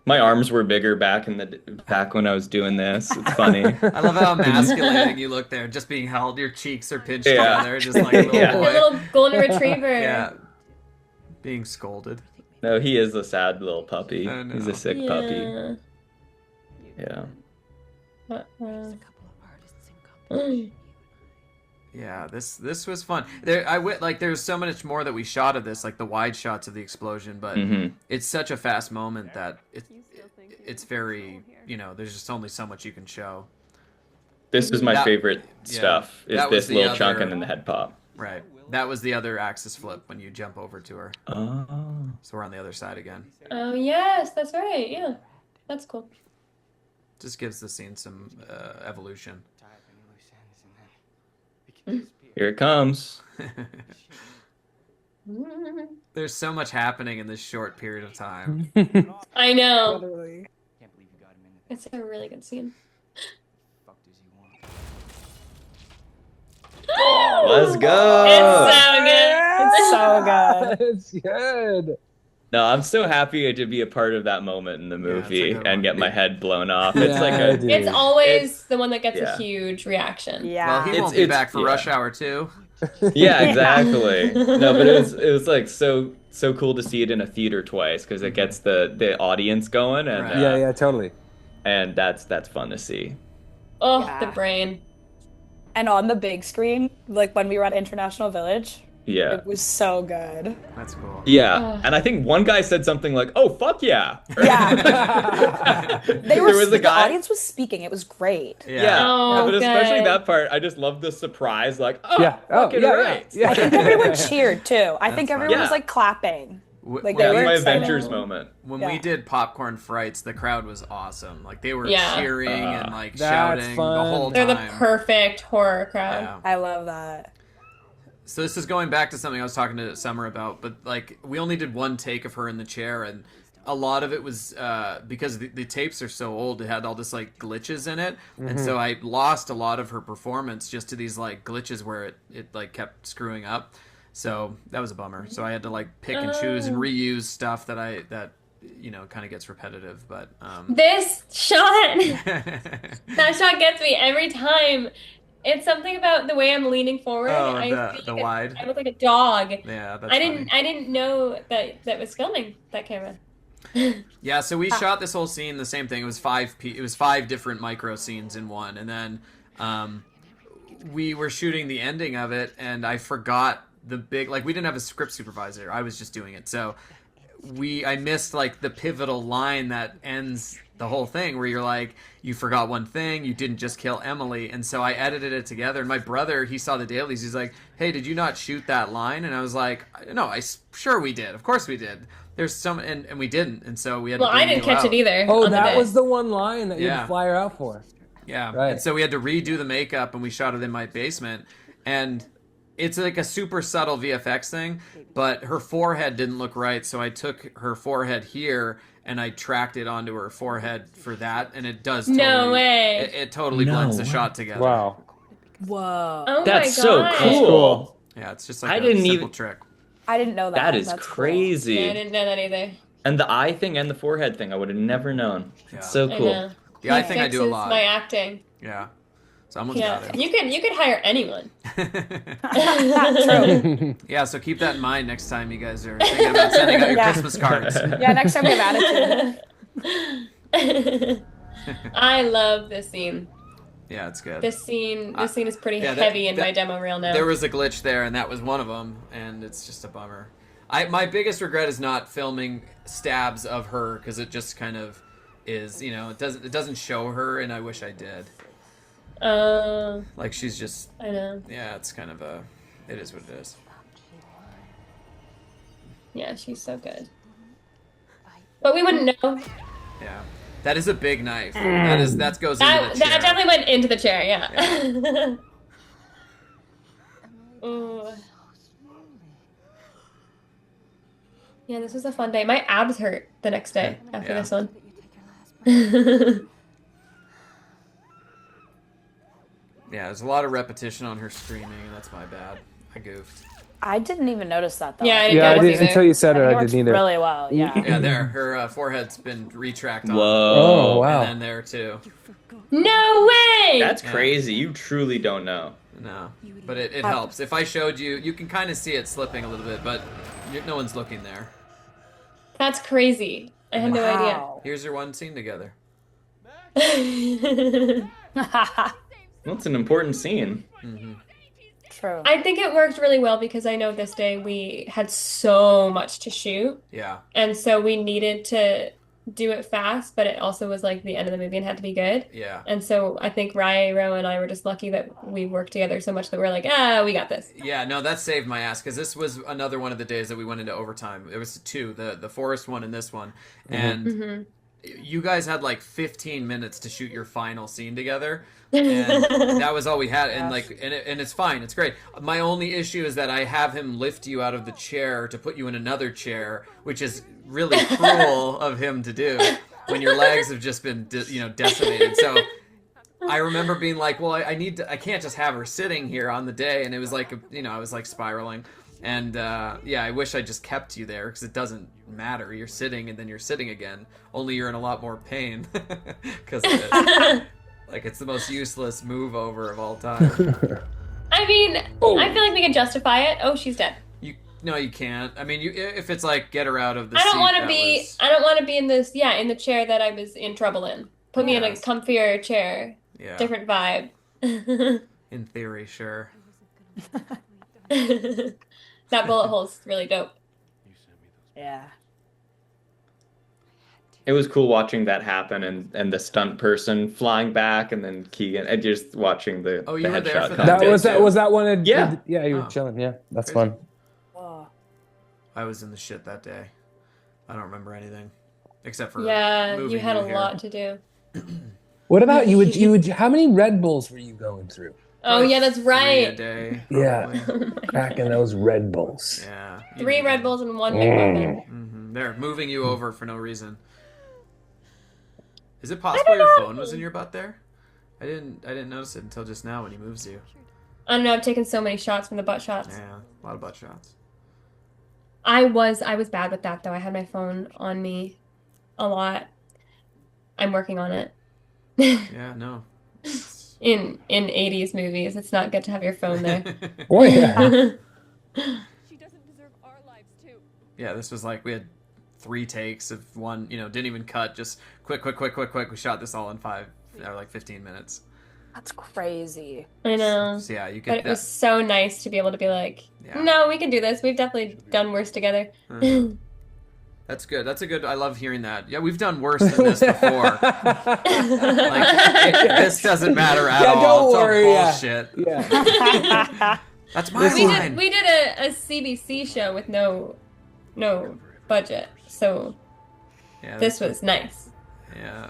My arms were bigger back when I was doing this. It's funny. I love how emasculating you look there, just being held. Your cheeks are pinched Yeah. together, just like a little Yeah. The boy. little golden retriever. Yeah. Being scolded. No, he is a sad little puppy. I know. He's a sick puppy. Yeah. Yeah. Yeah, this was fun. There's so much more that we shot of this, like the wide shots of the explosion, but it's such a fast moment that it's very, there's just only so much you can show. This is my favorite yeah, stuff. Is that was this the little chunk other- and then the head pop. Right. That was the other axis flip when you jump over to her. Oh. So we're on the other side again. Oh, yes, that's right. Yeah. That's cool. Just gives the scene some evolution. Here it comes. There's so much happening in this short period of time. I know. Literally. It's a really good scene. Let's go. It's so good. It's so good. It's good. No, I'm so happy to be a part of that moment in the it's a movie good and one. get my head blown off. It's Yeah, like I a do. It's always the one that gets yeah. a huge reaction. Yeah. Well, he It's- won't be it's- back for yeah. Rush Hour 2. yeah, exactly. No, but it was like so cool to see it in a theater twice because it gets the audience going and Right. Yeah, totally. and that's fun to see. Oh, Yeah. the brain. And on the big screen, like when we were at International Village, Yeah. it was so good. That's cool. Yeah, and I think one guy said something like, "Oh fuck yeah!" Yeah. There was a the guy. audience was speaking. It was great. Yeah, Oh, but especially good. that part, I just love the surprise. Like, oh, Yeah. Oh, fucking yeah, right. yeah. I think everyone cheered too. I think fun. everyone was Yeah. like clapping. Like, That they was were my excited. Avengers moment. When Yeah. we did Popcorn Frights, the crowd was awesome. Like, they were Yeah. cheering and, like, That's shouting fun. the whole They're time. the perfect horror crowd. Yeah. I love that. So this is going back to something I was talking to Summer about, but, like, we only did one take of her in the chair, and a lot of it was because the tapes are so old, it had all this, like, glitches in it, and so I lost a lot of her performance just to these, like, glitches where it like, kept screwing up. So that was a bummer. So I had to, like, pick and choose and reuse stuff that kind of gets repetitive, but This shot, that shot gets me every time. It's something about the way I'm leaning forward. Oh, I the feel like wide. I look like a dog. yeah, that's I funny. didn't know that was filming that camera. Yeah, so we shot this whole scene the same thing. It was 5 different micro scenes in one, and then we were shooting the ending of it, and I forgot the big, like, we didn't have a script supervisor. I was just doing it, so I missed, like, the pivotal line that ends the whole thing, where you're like, you forgot one thing, you didn't just kill Emily, and so I edited it together. And my brother, he saw the dailies, he's like, hey, did you not shoot that line? And I was like, no, sure we did, of course we did. There's some, and we didn't, and so we had Well, to I bring didn't you catch out. it either. Oh, on the that day. was the one line that you had Yeah. to fly her out for. Yeah, Right. and so we had to redo the makeup, and we shot it in my basement, and it's like a super subtle VFX thing, but her forehead didn't look right, so I took her forehead here and I tracked it onto her forehead for that, and it does. No way. It totally blends the shot together. Wow. Whoa. Oh That's my so God. cool. Yeah, it's just like I a didn't simple even- trick. I didn't know that. That is That's crazy. Yeah, I didn't know that either. And the eye thing and the forehead thing, I would have never known. Yeah. It's so I cool. know. The eye He thing I do a fixes lot. my acting. Yeah. Someone's Yeah, got you could hire anyone. True. Yeah, so keep that in mind next time you guys are thinking about sending out your Yeah. Christmas cards. Yeah, next time we have attitude. I love this scene. Yeah, it's good. This scene is pretty yeah, heavy in my demo reel now. There was a glitch there, and that was one of them, and it's just a bummer. My biggest regret is not filming stabs of her, because it just kind of is, it doesn't show her, and I wish I did. Like, she's just, I know. yeah, it's kind of it is what it is. Yeah, she's so good. But we wouldn't know. Yeah. That is a big knife. That goes into That the chair. definitely went into the chair, yeah. Ooh. Yeah, this was a fun day. My abs hurt the next day after Yeah. this one. Yeah, there's a lot of repetition on her screaming, and that's my bad. I goofed. I didn't even notice that though. Yeah, I didn't Yeah, I notice didn't, either. until you said it, It I works didn't either. really well. Yeah. Yeah, there. Her forehead's been retracked on. Whoa. Oh, wow. And then there, too. No way! That's Yeah. crazy. You truly don't know. No. But it helps. If I showed you, you can kind of see it slipping a little bit, but no one's looking there. That's crazy. I had no Wow. Here's your one scene together. idea. That's an important scene. True. I think it worked really well because I know this day we had so much to shoot, Yeah. and so we needed to do it fast, but it also was like the end of the movie and had to be good. Yeah. And so I think Rairo and I were just lucky that we worked together so much that we're like, we got this. Yeah, no, that saved my ass, because this was another one of the days that we went into overtime. It was two, the forest one and this one. And you guys had like 15 minutes to shoot your final scene together. And that was all we had. And and it's fine. It's great. My only issue is that I have him lift you out of the chair to put you in another chair, which is really cruel of him to do when your legs have just been, decimated. So I remember being like, well, I can't just have her sitting here on the day. And it was like, I was like spiraling. And I wish I just kept you there, because it doesn't matter. You're sitting and then you're sitting again. Only you're in a lot more pain because of it. Like, it's the most useless move over of all time. I mean, I feel like we can justify it. Oh, she's dead. No, you can't. I mean, if it's like, get her out of the I don't seat, want to be. I don't want to be in this. Yeah, in the chair that I was in trouble in. Put me in a comfier chair. Yeah. Different vibe. In theory, sure. That bullet hole's really dope. Yeah. It was cool watching that happen and the stunt person flying back and then Keegan and just watching the Oh, you were there headshot for come that. in. Was that one? Yeah. Yeah, you were Oh. chilling. Yeah, that's Crazy. fun. Oh. I was in the shit that day. I don't remember anything except for Yeah, moving you had a here. lot to do. What about you? Would how many Red Bulls were you going through? Oh yeah, that's 3 a right. day, Yeah. probably. Cracking those Red Bulls. Yeah. 3 Red Bulls and 1 McMuffin. They're moving you over for no reason. Is it possible your phone was in your butt there? I didn't notice it until just now when he moves you. I don't know. I've taken so many shots from the butt shots. Yeah, a lot of butt shots. I was bad with that though. I had my phone on me a lot. I'm working on it. Yeah, no. In 80s movies, it's not good to have your phone there. Oh yeah. She doesn't deserve our lives too. Yeah, this was like, we had 3 takes of one, didn't even cut, just quick. We shot this all in 15 minutes. That's crazy. I know. So yeah, you But get it that. was so nice to be able to be like, Yeah. no, we can do this. We've definitely done worse together. That's good. That's a good. I love hearing that. Yeah, we've done worse than this before. This doesn't matter at all. don't It's all worry, yeah. bullshit. Yeah. That's my We line. did a CBC show with no budget, so Yeah, this was nice. Yeah,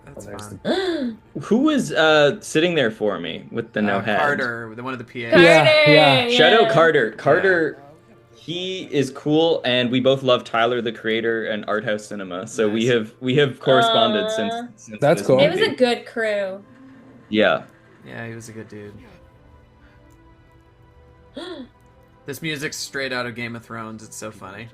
that's there's fun. Who was sitting there for me with the no head? Carter, the one of the PAs. Carter, Yeah. Shout out Carter. Carter He is cool, and we both love Tyler, the Creator, and Art House Cinema. So Nice. we have corresponded since That's this cool. It was movie. a good crew. Yeah. Yeah, he was a good dude. This music's straight out of Game of Thrones. It's so funny.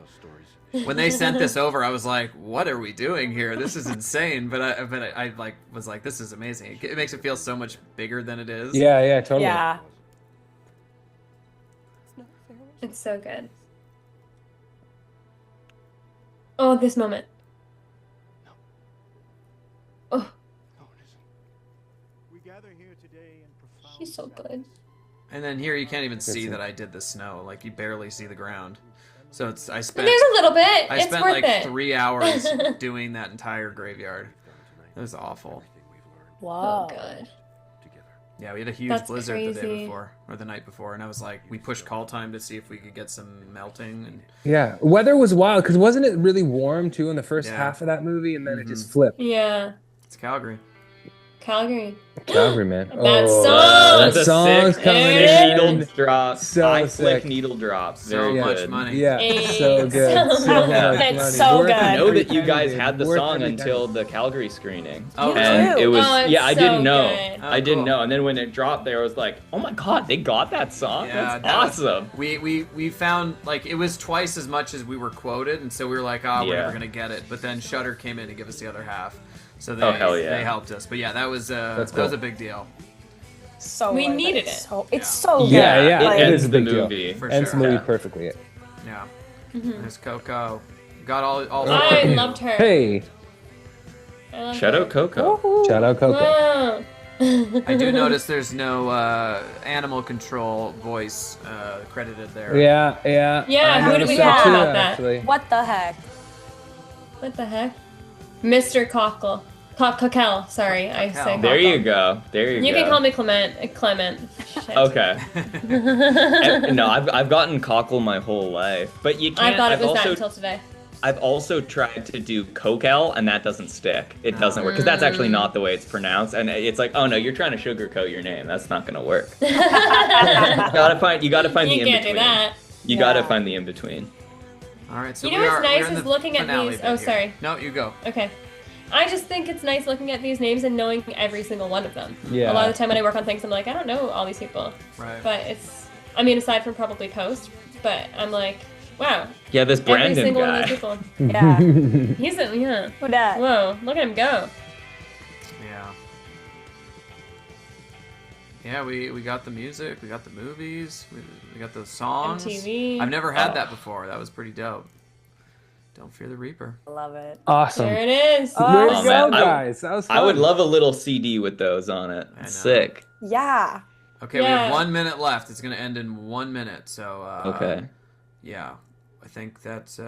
When they sent this over, I was like, "What are we doing here? This is insane." But I like was like, "This is amazing." It makes it feel so much bigger than it is. Yeah, totally. Yeah. It's so good. Oh, this moment. Oh, We gather here today in profound he's so good. And then here you can't even see that I did the snow. Like you barely see the ground. So I spent There's a little bit. I It's spent worth like it. 3 hours doing that entire graveyard. It was awful. Whoa. Oh god. Yeah, we had a huge That's blizzard the day crazy. before or the night before, and I was like, we pushed call time to see if we could get some melting. And Yeah, weather was wild because wasn't it really warm too in the first Yeah. half of that movie, and then it just flipped. Yeah. it's Calgary. Calgary. Calgary, man. That song! that That's a song's sick coming needle in. drop. So I flick sick. needle drop. So Very much good. money. Yeah, Hey, so good. so So much That's money. so Worth good. I know every that you penny, guys dude. had the Worth song every until penny. the Calgary screening. Oh, And really? it was Oh, it's I so didn't know. good. Oh, I didn't cool. know. And then when it dropped there, I was like, oh my god, they got that song? Yeah, That's that was- awesome. We found like it was twice as much as we were quoted, and so we were like, we're Yeah. never gonna get it. But then Shudder came in to give us the other half, so they Oh, hell yeah. they helped us. But yeah, that was that was cool. a big deal. So We worth needed it. So, it's so good. Yeah, Like, it ends is a the big deal. movie. For Ends the sure. movie Yeah. perfectly. Yeah. Mm-hmm. There's Coco. Got all. I loved her. Hey, I loved Shout her. out Coco. shout out Coco. Wow. I do notice there's no animal control voice credited there. Yeah. Yeah, I who do noticed we that got too, about that? actually. What the heck? What the heck? Mr. Cockell. Cockell, sorry. I say Cockell. There you Cockell. go. There you go. You can call me Clement. Shit. Okay. No, I've gotten Cockle my whole life, but you can't. I thought it was I've that also, until today. I've also tried to do Cockell, and that doesn't stick. It doesn't work because that's actually not the way it's pronounced, and it's like, oh no, you're trying to sugarcoat your name. That's not gonna work. You gotta find the You in can't between. do that. You gotta find the in between. All right. So You know we what's are, nice we're in is the looking at finale these- bit oh, here. sorry. No, you go. Okay. I just think it's nice looking at these names and knowing every single one of them. Yeah. A lot of the time when I work on things, I'm like, I don't know all these people. Right. But it's, I mean, aside from probably Coast, but I'm like, wow. Yeah, this Every Brandon single one guy. of these people. Yeah. He's a, yeah. Who dat? Whoa, look at him go. Yeah. Yeah, we got the music, we got the movies, we got those songs. MTV. I've never had Oh. that before. That was pretty dope. Don't fear the Reaper. Love it. Awesome. There it is. Way Oh, to Oh, go, man. I- guys. That was fun. I would love a little CD with those on it. I know. Sick. Yeah. Okay, we Yeah. have 1 minute left. It's gonna end in 1 minute. So Okay. yeah, I think that's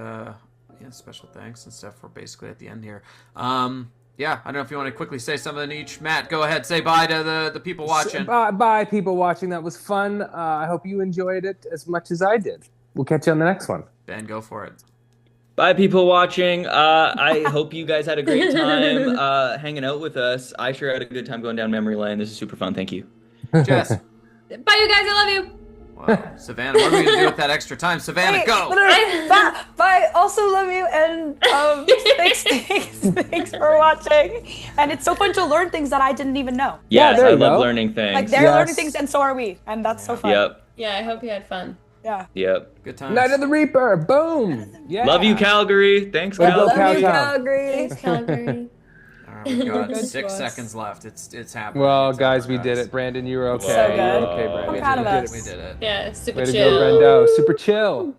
special thanks and stuff. We're basically at the end here. Yeah, I don't know if you want to quickly say something each. Matt, go ahead. Say bye to the people watching. Bye, people watching. That was fun. I hope you enjoyed it as much as I did. We'll catch you on the next one. Ben, go for it. Bye, people watching. I hope you guys had a great time hanging out with us. I sure had a good time going down memory lane. This is super fun. Thank you. Jess. Bye, you guys. I love you. Wow. Savannah, what are we gonna do with that extra time? Savannah, Wait, go. Bye. Bye. Also love you and thanks for watching. And it's so fun to learn things that I didn't even know. Yeah, Yes, there I you love go. learning things. Like they're Yes. learning things and so are we. And that's so fun. Yep. Yeah, I hope you had fun. Yeah. Yep. Good times. Night of the Reaper. Boom. Yeah. Love you, Calgary. Thanks, Let's go, Calgary. Cal. Calgary. Thanks, Calgary. All right, we've got Good 6 to us. seconds left. It's happening. Well, It's guys, over, we did it. Brandon, you were okay. So You were good. okay, Brandon. I'm proud of You did us. it. We did it. Yeah, super Way to chill. go, Brendo. Super chill.